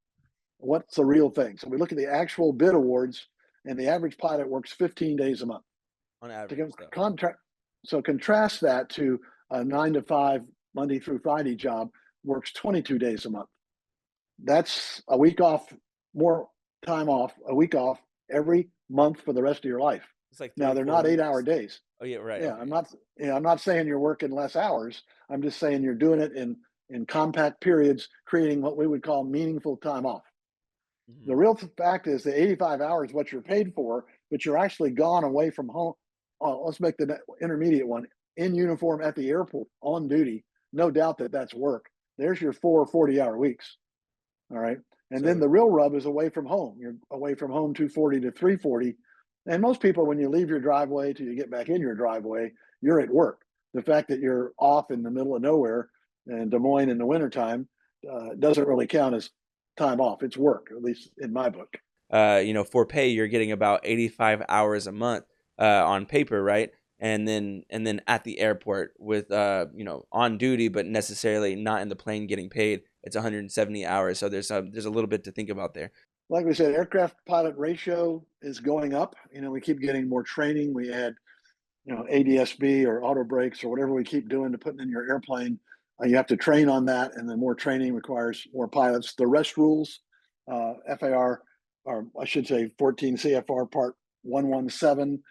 What's the real thing? So we look at the actual bid awards, and the average pilot works 15 days a month. On average. So contrast that to a 9 to 5 Monday through Friday job, works 22 days a month. That's a week off, more time off, a week off every month for the rest of your life. It's like now they're not 8-hour days. Oh yeah, right. Yeah, okay. I'm not saying you're working less hours. I'm just saying you're doing it in compact periods, creating what we would call meaningful time off. The real fact is the 85 hours what you're paid for, but you're actually gone away from home. Let's make the intermediate one, in uniform at the airport on duty. No doubt that's work. There's your 4 40-hour weeks. All right. And then the real rub is away from home. You're away from home 240 to 340. And most people, when you leave your driveway till you get back in your driveway, you're at work. The fact that you're off in the middle of nowhere in Des Moines in the wintertime doesn't really count as time off. It's work, at least in my book. For pay, you're getting about 85 hours a month on paper, right? And then at the airport with on duty, but necessarily not in the plane getting paid, it's 170 hours. So there's a little bit to think about there. Like we said, aircraft pilot ratio is going up. We keep getting more training. We add, ADSB or auto brakes or whatever we keep doing to put in your airplane. You have to train on that, and the more training requires more pilots. The rest rules, FAR or I should say 14 CFR Part 117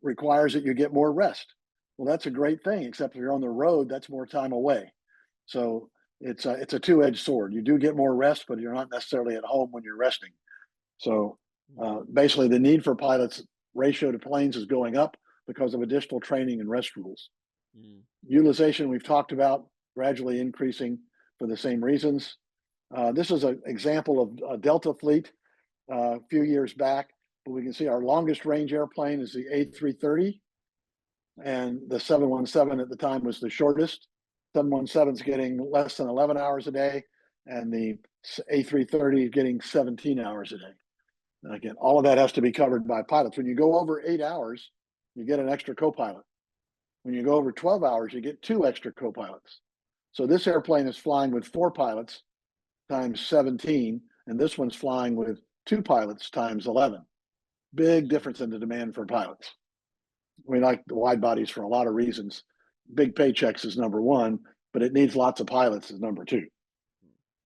requires that you get more rest. Well, that's a great thing, except if you're on the road, that's more time away. So it's a two-edged sword. You do get more rest, but you're not necessarily at home when you're resting. So basically, the need for pilots ratio to planes is going up because of additional training and rest rules. Mm. Utilization we've talked about gradually increasing for the same reasons. This is an example of a Delta fleet a few years back, but we can see our longest range airplane is the A330, and the 717 at the time was the shortest. 717 is getting less than 11 hours a day, and the A330 is getting 17 hours a day. And again, all of that has to be covered by pilots. When you go over 8 hours, you get an extra co-pilot. When you go over 12 hours, you get 2 extra co-pilots. So this airplane is flying with 4 pilots times 17, and this one's flying with 2 pilots times 11. Big difference in the demand for pilots. We like the wide bodies for a lot of reasons. Big paychecks is number one, but it needs lots of pilots is number two.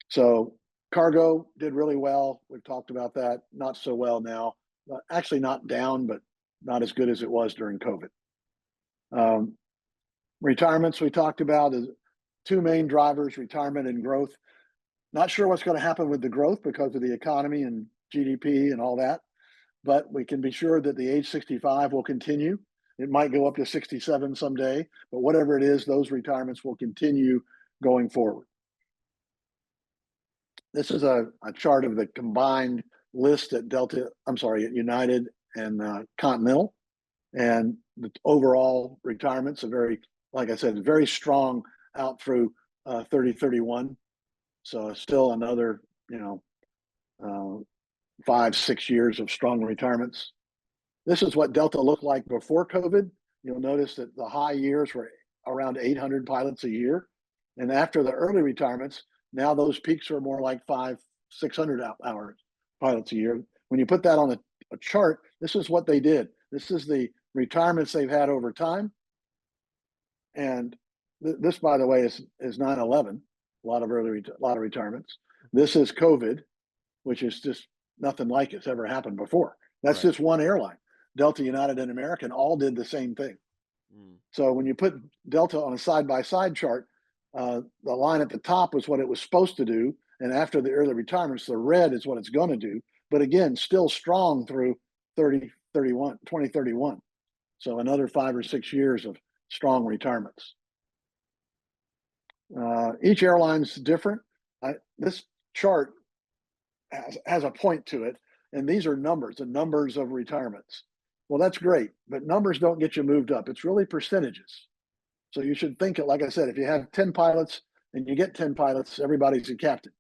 So cargo did really well. We've talked about that. Not so well now. Actually, not down, but not as good as it was during COVID. Retirements we talked about is 2 main drivers: retirement and growth. Not sure what's going to happen with the growth because of the economy and GDP and all that, but we can be sure that the age 65 will continue. It might go up to 67 someday, but whatever it is, those retirements will continue going forward. This is a chart of the combined list at at United and Continental, and the overall retirements are very, like I said, very strong out through 3031. So still another, 5-6 years of strong retirements. This is what Delta looked like before COVID. You'll notice that the high years were around 800 pilots a year. And after the early retirements, now those peaks are more like 500-600 hours pilots a year. When you put that on a chart, this is what they did. This is the retirements they've had over time. And this, by the way, is 9/11. A lot of retirements. This is COVID, which is just nothing like it's ever happened before. That's Right. just one airline. Delta, United, and American all did the same thing. Mm. So when you put Delta on a side-by-side chart, the line at the top was what it was supposed to do, and after the early retirements, the red is what it's going to do. But again, still strong through 2031. So another 5 or 6 years of strong retirements. Each airline's different. This chart has a point to it, and these are numbers, the numbers of retirements. Well, that's great, but numbers don't get you moved up. It's really percentages. So you should think it, like I said, if you have 10 pilots and you get 10 pilots, everybody's a captain.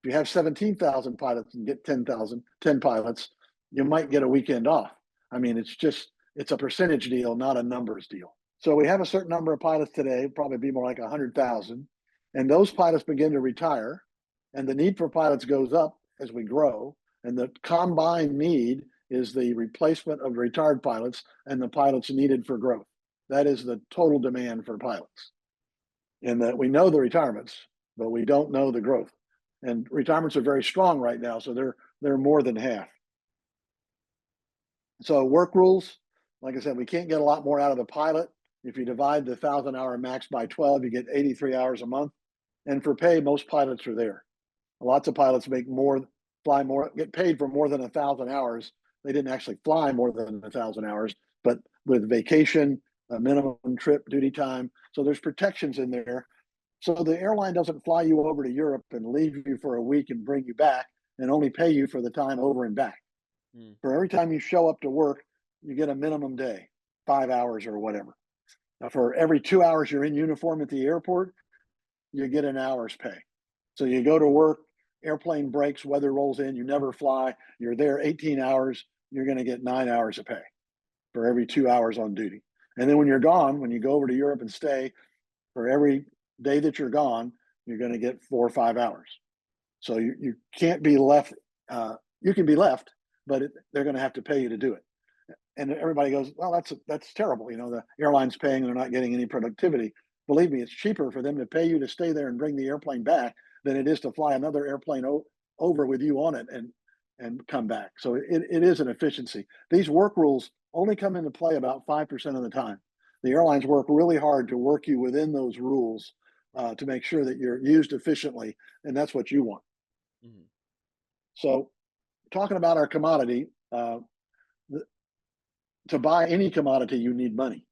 If you have 17,000 pilots and get 10 pilots, you might get a weekend off. I mean, it's a percentage deal, not a numbers deal. So we have a certain number of pilots today, probably be more like 100,000, and those pilots begin to retire, and the need for pilots goes up as we grow, and the combined need is the replacement of retired pilots and the pilots needed for growth. That is the total demand for pilots. And that we know the retirements, but we don't know the growth. And retirements are very strong right now, so they're more than half. So work rules, like I said, we can't get a lot more out of the pilot. If you divide the 1,000-hour max by 12, you get 83 hours a month. And for pay, most pilots are there. Lots of pilots make more, fly more, get paid for more than 1,000 hours. They didn't actually fly more than 1,000 hours, but with vacation, a minimum trip, duty time. So there's protections in there. So the airline doesn't fly you over to Europe and leave you for a week and bring you back and only pay you for the time over and back. Mm. For every time you show up to work, you get a minimum day, 5 hours or whatever. Now, for every 2 hours you're in uniform at the airport, you get an hour's pay. So you go to work, airplane breaks, weather rolls in, you never fly, you're there 18 hours, you're going to get 9 hours of pay for every 2 hours on duty. And then when you're gone, when you go over to Europe and stay, for every day that you're gone, you're going to get 4 or 5 hours. So you can't be left. You can be left, but they're going to have to pay you to do it. And everybody goes, well, that's terrible. The airline's paying and they're not getting any productivity. Believe me, it's cheaper for them to pay you to stay there and bring the airplane back than it is to fly another airplane over with you on it and and come back. So it is an efficiency. These work rules only come into play about 5% of the time. The airlines work really hard to work you within those rules to make sure that you're used efficiently, and that's what you want. Mhm. So, talking about our commodity, to buy any commodity, you need money.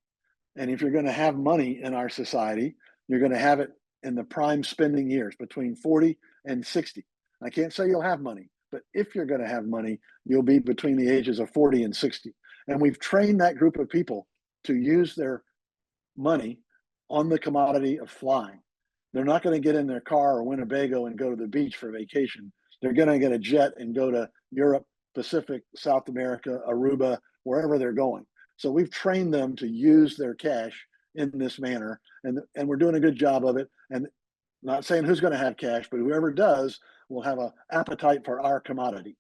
And if you're going to have money in our society, you're going to have it in the prime spending years between 40 and 60. I can't say you'll have money, but if you're going to have money, you'll be between the ages of 40 and 60. And we've trained that group of people to use their money on the commodity of flying. They're not going to get in their car or Winnebago and go to the beach for vacation. They're going to get a jet and go to Europe, Pacific, South America, Aruba, wherever they're going. So we've trained them to use their cash in this manner, and we're doing a good job of it. And not saying who's going to have cash, but whoever does will have an appetite for our commodity.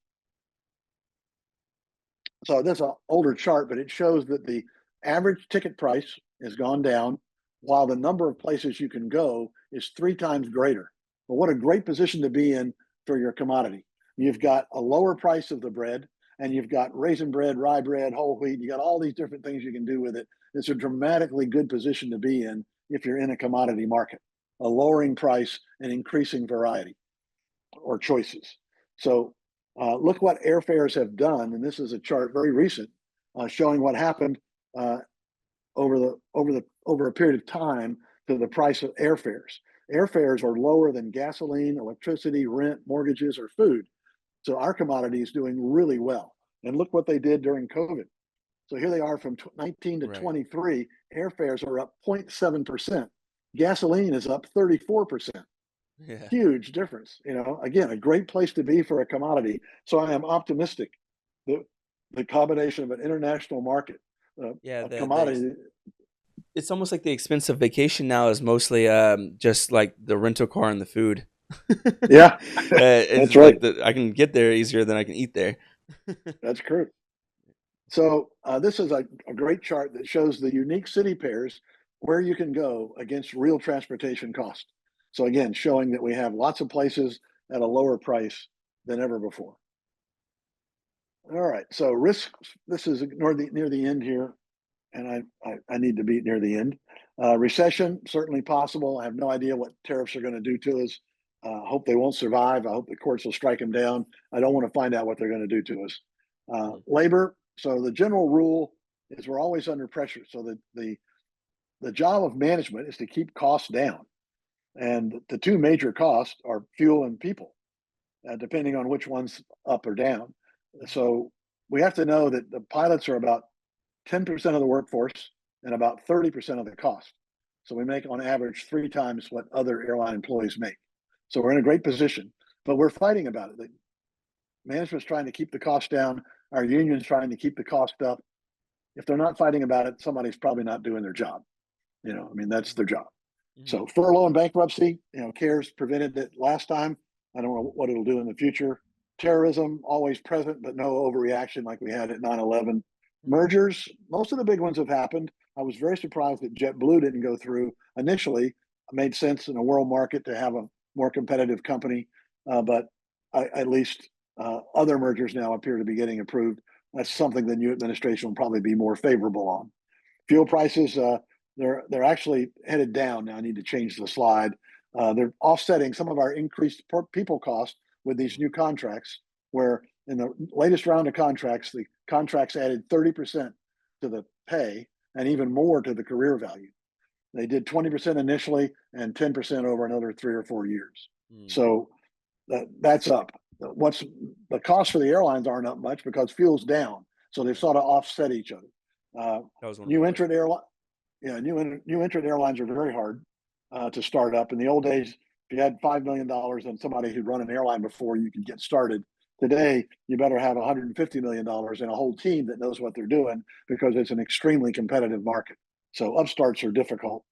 So this is an older chart, but it shows that the average ticket price has gone down while the number of places you can go is 3 times greater. But what a great position to be in for your commodity. You've got a lower price of the bread, and you've got raisin bread, rye bread, whole wheat. You got all these different things you can do with it. It's a dramatically good position to be in if you're in a commodity market, a lowering price and increasing variety or choices. So look what airfares have done, and this is a chart very recent showing what happened over a period of time to the price of airfares. Airfares are lower than gasoline, electricity, rent, mortgages, or food. So our commodity is doing really well. And look what they did during COVID. So here they are from 19 to Right. 23. Airfares are up 0.7%. Gasoline is up 34%. Yeah. Huge difference. Again, a great place to be for a commodity. So I am optimistic that the combination of an international market, Yeah. a The commodity. it's almost like the expense of vacation now is mostly just like the rental car and the food. Yeah, It's that's right. like I can get there easier than I can eat there. That's true. So this is a great chart that shows the unique city pairs where you can go against real transportation cost. So again, showing that we have lots of places at a lower price than ever before. All right, so risks. This is near the end here, and I need to be near the end. Recession certainly possible. I have no idea what tariffs are going to do to us. Hope they won't survive. I hope the courts will strike them down. I don't want to find out what they're going to do to us. Mhm. Labor. So the general rule is we're always under pressure. So the job of management is to keep costs down, and the two major costs are fuel and people, depending on which one's up or down. So we have to know that the pilots are about 10% of the workforce and about 30% of the cost. So we make on average 3 times what other airline employees make. So we're in a great position, but we're fighting about it. The management's trying to keep the cost down. Our union's trying to keep the cost up. If they're not fighting about it, somebody's probably not doing their job. I mean, that's their job. Mhm. So furlough and bankruptcy, CARES prevented it last time. I don't know what it'll do in the future. Terrorism, always present, but no overreaction like we had at 9/11. Mhm. Mergers, most of the big ones have happened. I was very surprised that JetBlue didn't go through initially. It made sense in a world market to have a more competitive company, but at least other mergers now appear to be getting approved. That's something the new administration will probably be more favorable on. Fuel prices, they're actually headed down now. I need to change the slide. They're offsetting some of our increased people cost with these new contracts, where in the latest round of contracts, the contracts added 30% to the pay and even more to the career value. They did 20% initially and 10% over another 3 or 4 years. Mhm. So that's up. What's the cost for the airlines aren't up much because fuel's down. So they've Right. sort of offset each other. Uh, That was one of my new entrant questions. airline, yeah, new entrant airlines are very hard to start up. In the old days, if you had $5 million and somebody who'd run an airline before, you could get started. Today, you better have $150 million and a whole team that knows what they're doing because it's an extremely competitive market. So upstarts are difficult.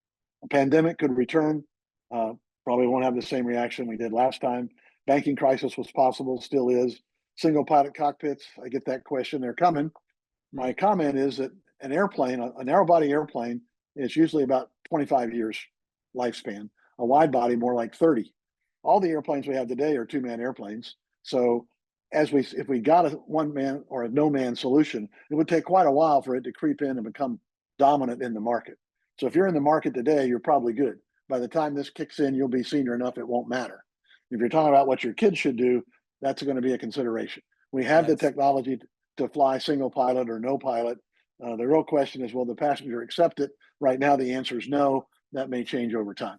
A pandemic could return. Uh, Probably won't have the same reaction we did last time. Banking crisis was possible, still is. Single pilot cockpits. I get that question. They're coming. My Mhm. comment is that a narrow body airplane, is usually about 25 years lifespan. A wide body, more like 30. All the airplanes we have today are two-man airplanes. So if we got a one man or a no man solution, it would take quite a while for it to creep in and become dominant in the market. So if you're in the market today, you're probably good. By the time this kicks in, you'll be senior enough, it won't matter. If you're talking about what your kids should do, that's going to be a consideration. We have the That's technology to fly single pilot or no pilot. The real question is, will the passenger accept it? Right now, the answer is no. That may change over time.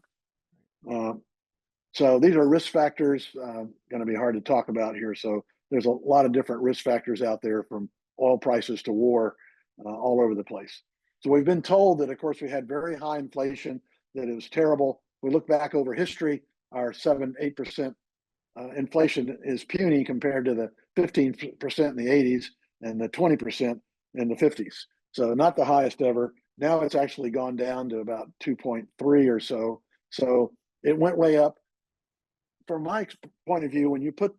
So these are risk factors, going to be hard to talk about here. So there's a lot of different risk factors out there, from oil prices to war, all over the place. So we've been told that, of course, we had very high inflation, that it was terrible. We look back over history, our 7-8% inflation is puny compared to the 15% in the 80s and the 20% in the 50s. So not the highest ever. Now it's actually gone down to about 2.3 or so. So it went way up. From my point of view, when you put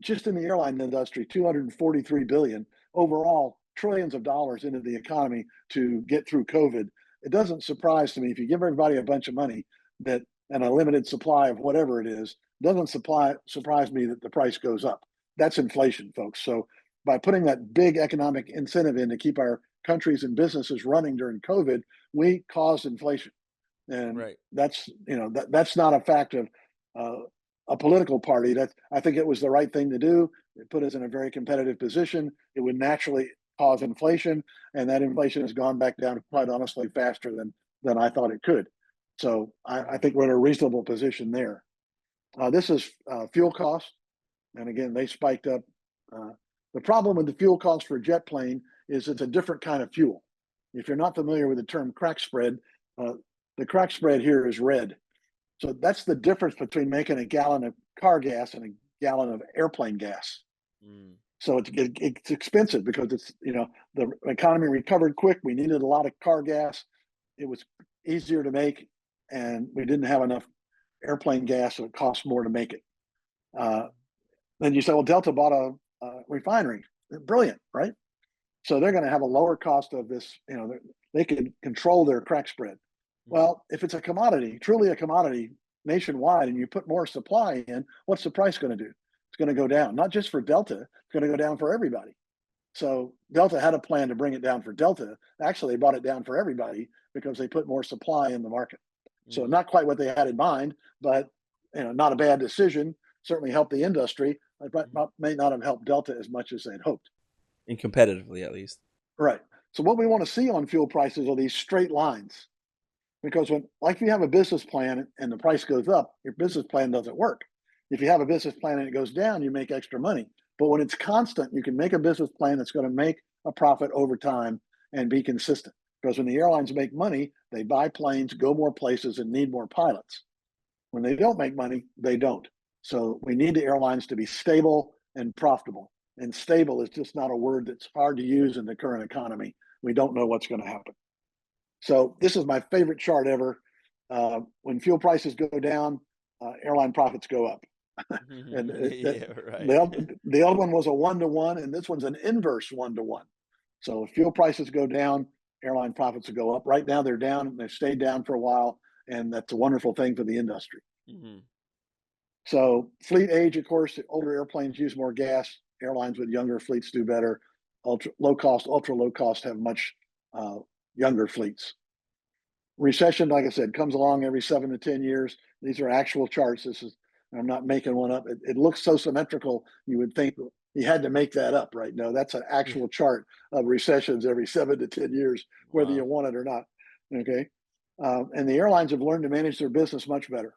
just in the airline industry 243 billion overall, trillions of dollars into the economy to get through COVID, it doesn't surprise me, if you give everybody a bunch of money that and a limited supply of whatever it is, doesn't surprise me that the price goes up. That's inflation, folks. So by putting that big economic incentive in to keep our countries and businesses running during COVID, we caused inflation. And right. that's, that's not a fact of a political party. That, I think it was the right thing to do. It put us in a very competitive position. It would naturally cause inflation, and that inflation has gone back down, quite honestly, faster than I thought it could. So I think we're in a reasonable position there. This is fuel costs, and again, they spiked up. The problem with the fuel costs for a jet plane is it's a different kind of fuel. If you're not familiar with the term crack spread, the crack spread here is red. So that's the difference between making a gallon of car gas and a gallon of airplane gas. Mm. So it's expensive because it's, the economy recovered quick. We needed a lot of car gas. It was easier to make, and we didn't have enough airplane gas, so it cost more to make it. Then you say, well, Delta bought a refinery. Brilliant, right? So they're going to have a lower cost of this. They can control their crack spread. Well, if it's a commodity, truly a commodity nationwide, and you put more supply in, what's the price going to do? It's going to go down, not just for Delta, it's going to go down for everybody. So Delta had a plan to bring it down for Delta. Actually, they brought it down for everybody because they put more supply in the market. So not quite what they had in mind, but not a bad decision. Certainly helped the industry, but may not have helped Delta as much as they'd hoped. And competitively, at least. Right. So what we want to see on fuel prices are these straight lines. Because if you have a business plan and the price goes up, your business plan doesn't work. If you have a business plan and it goes down, you make extra money. But when it's constant, you can make a business plan that's going to make a profit over time and be consistent. Because when the airlines make money, they buy planes, go more places, and need more pilots. When they don't make money, they don't. So we need the airlines to be stable and profitable. And stable is just not a word that's hard to use in the current economy. We don't know what's going to happen. So this is my favorite chart ever. When fuel prices go down, airline profits go up. And Yeah, right. the other one was a 1-to-1, and this one's an inverse 1-to-1. So if fuel prices go down, airline profits will go up. Right now they're down, and they've stayed down for a while, and that's a wonderful thing for the industry. So fleet age, of course, older airplanes use more gas. Airlines with younger fleets do better. Ultra low cost have much younger fleets. Recession, like I said, comes along every 7 to 10 years. These are actual charts. I'm not making one up. It looks so symmetrical, you would think he had to make that up, right? No, that's an actual chart of recessions every 7 to 10 years, whether you want it or not. Okay. And the airlines have learned to manage their business much better.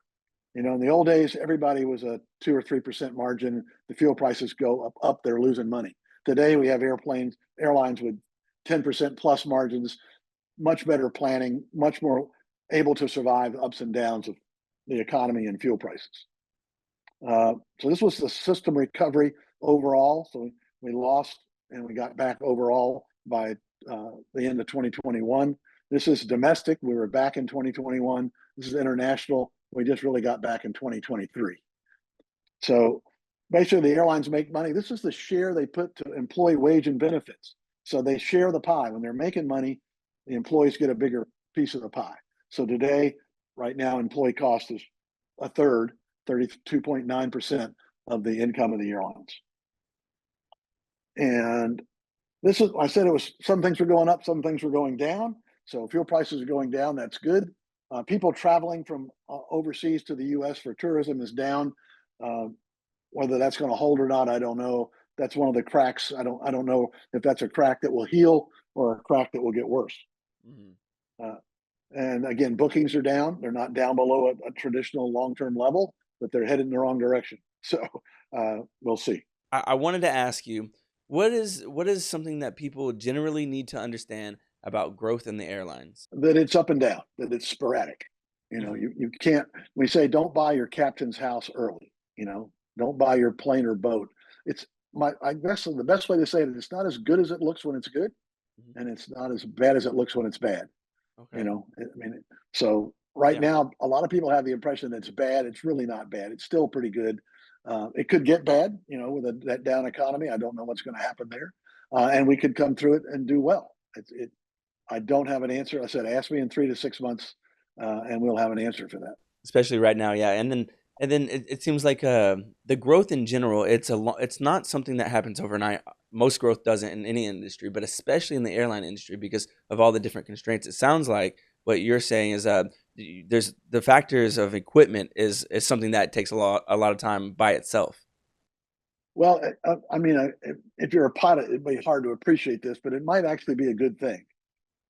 In the old days, everybody was a 2 or 3% margin. The fuel prices go up, they're losing money. Today, we have airlines with 10% plus margins, much better planning, much more able to survive ups and downs of the economy and fuel prices. So this was the system recovery overall. So we lost and we got back overall by the end of 2021. This is domestic. We were back in 2021. This is international. We just really got back in 2023. So basically, the airlines make money. This is the share they put to employee wage and benefits. So they share the pie. When they're making money, the employees get a bigger piece of the pie. So today, right now, employee cost is a third, 32.9% of the income of the airlines. And this is, I said it was some things were going up, some things were going down. So fuel prices are going down. That's good. People traveling from overseas to the U.S. for tourism is down. Uh, whether that's going to hold or not, I don't know. That's one of the cracks. I don't know if that's a crack that will heal or a crack that will get worse. Mhm. Uh, and again, bookings are down. They're not down below a traditional long-term level, but they're headed in the wrong direction. So we'll see. I wanted to ask you, what is something that people generally need to understand about growth in the airlines? That it's up and down, that it's sporadic. Mhm. You can't, we say don't buy your captain's house early, don't buy your plane or boat. It's I guess the best way to say it, it's not as good as it looks when it's good, Mhm. and it's not as bad as it looks when it's bad. Okay. I mean, so right Yeah. now, a lot of people have the impression that it's bad. It's really not bad. It's still pretty good. It could get bad, with that down economy. I don't know what's going to happen there, and we could come through it and do well. I don't have an answer. I said, ask me in 3 to 6 months, and we'll have an answer for that. Especially right now, yeah. And then it seems like the growth in general, it's not something that happens overnight. Most growth doesn't in any industry, but especially in the airline industry because of all the different constraints. It sounds like what you're saying is there's the factors of equipment is something that takes a lot of time by itself. Well, I mean, if you're a pilot, it'd be hard to appreciate this, but it might actually be a good thing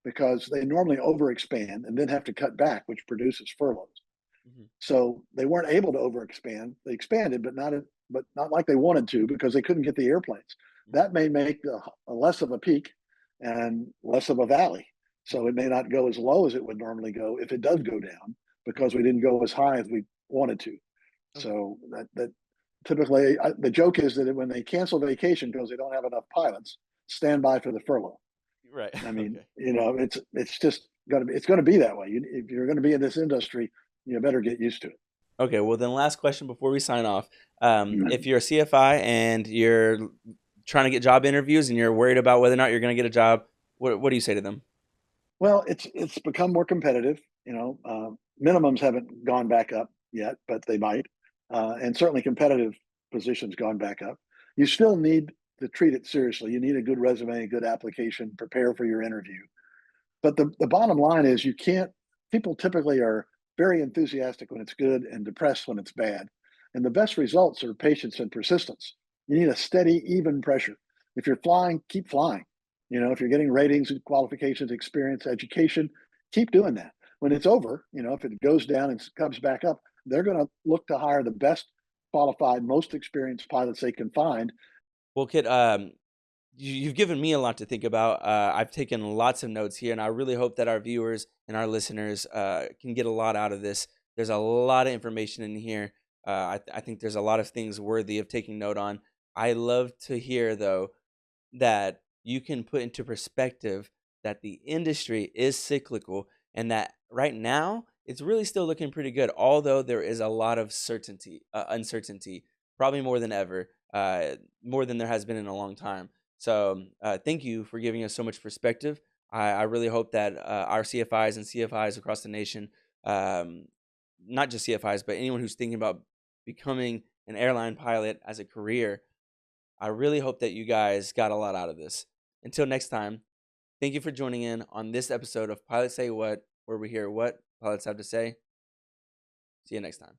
because they normally overexpand and then have to cut back, which produces furloughs. Mhm. So they weren't able to overexpand. They expanded, but not like they wanted to because they couldn't get the airplanes. Mhm. That may make a less of a peak and less of a valley. So Mhm. it may not go as low as it would normally go if it does go down because Mhm. we didn't go as high as we wanted to. Okay. So that typically the joke is that when they cancel vacation because they don't have enough pilots, stand by for the furlough. Right. I mean, Okay. it's just going to be that way. If you're going to be in this industry, you better get used to it. Okay. Well, then last question before we sign off. If Mhm. you're a CFI and you're trying to get job interviews and you're worried about whether or not you're going to get a job, what do you say to them? Well, it's become more competitive. Minimums haven't gone back up yet, but they might, and certainly competitive positions gone back up. You still need to treat it seriously. You need a good resume, a good application, prepare for your interview. But the bottom line is you can't, people typically are very enthusiastic when it's good and depressed when it's bad. And the best results are patience and persistence. You need a steady, even pressure. If you're flying, keep flying. If you're getting ratings and qualifications, experience, education, keep doing that. When it's over, if it goes down and comes back up, they're going to look to hire the best qualified, most experienced pilots they can find. Well, Kit, you've given me a lot to think about. I've taken lots of notes here, and I really hope that our viewers and our listeners can get a lot out of this. There's a lot of information in here. I think there's a lot of things worthy of taking note on. I love to hear, though, that you can put into perspective that the industry is cyclical and that right now it's really still looking pretty good, although there is a lot of uncertainty, probably more than ever, more than there has been in a long time. So, thank you for giving us so much perspective. I really hope that our CFIs and CFIs across the nation, um, not just CFIs, but anyone who's thinking about becoming an airline pilot as a career, I really hope that you guys got a lot out of this. Until next time, thank you for joining in on this episode of Pilots Say What, where we hear what pilots have to say. See you next time.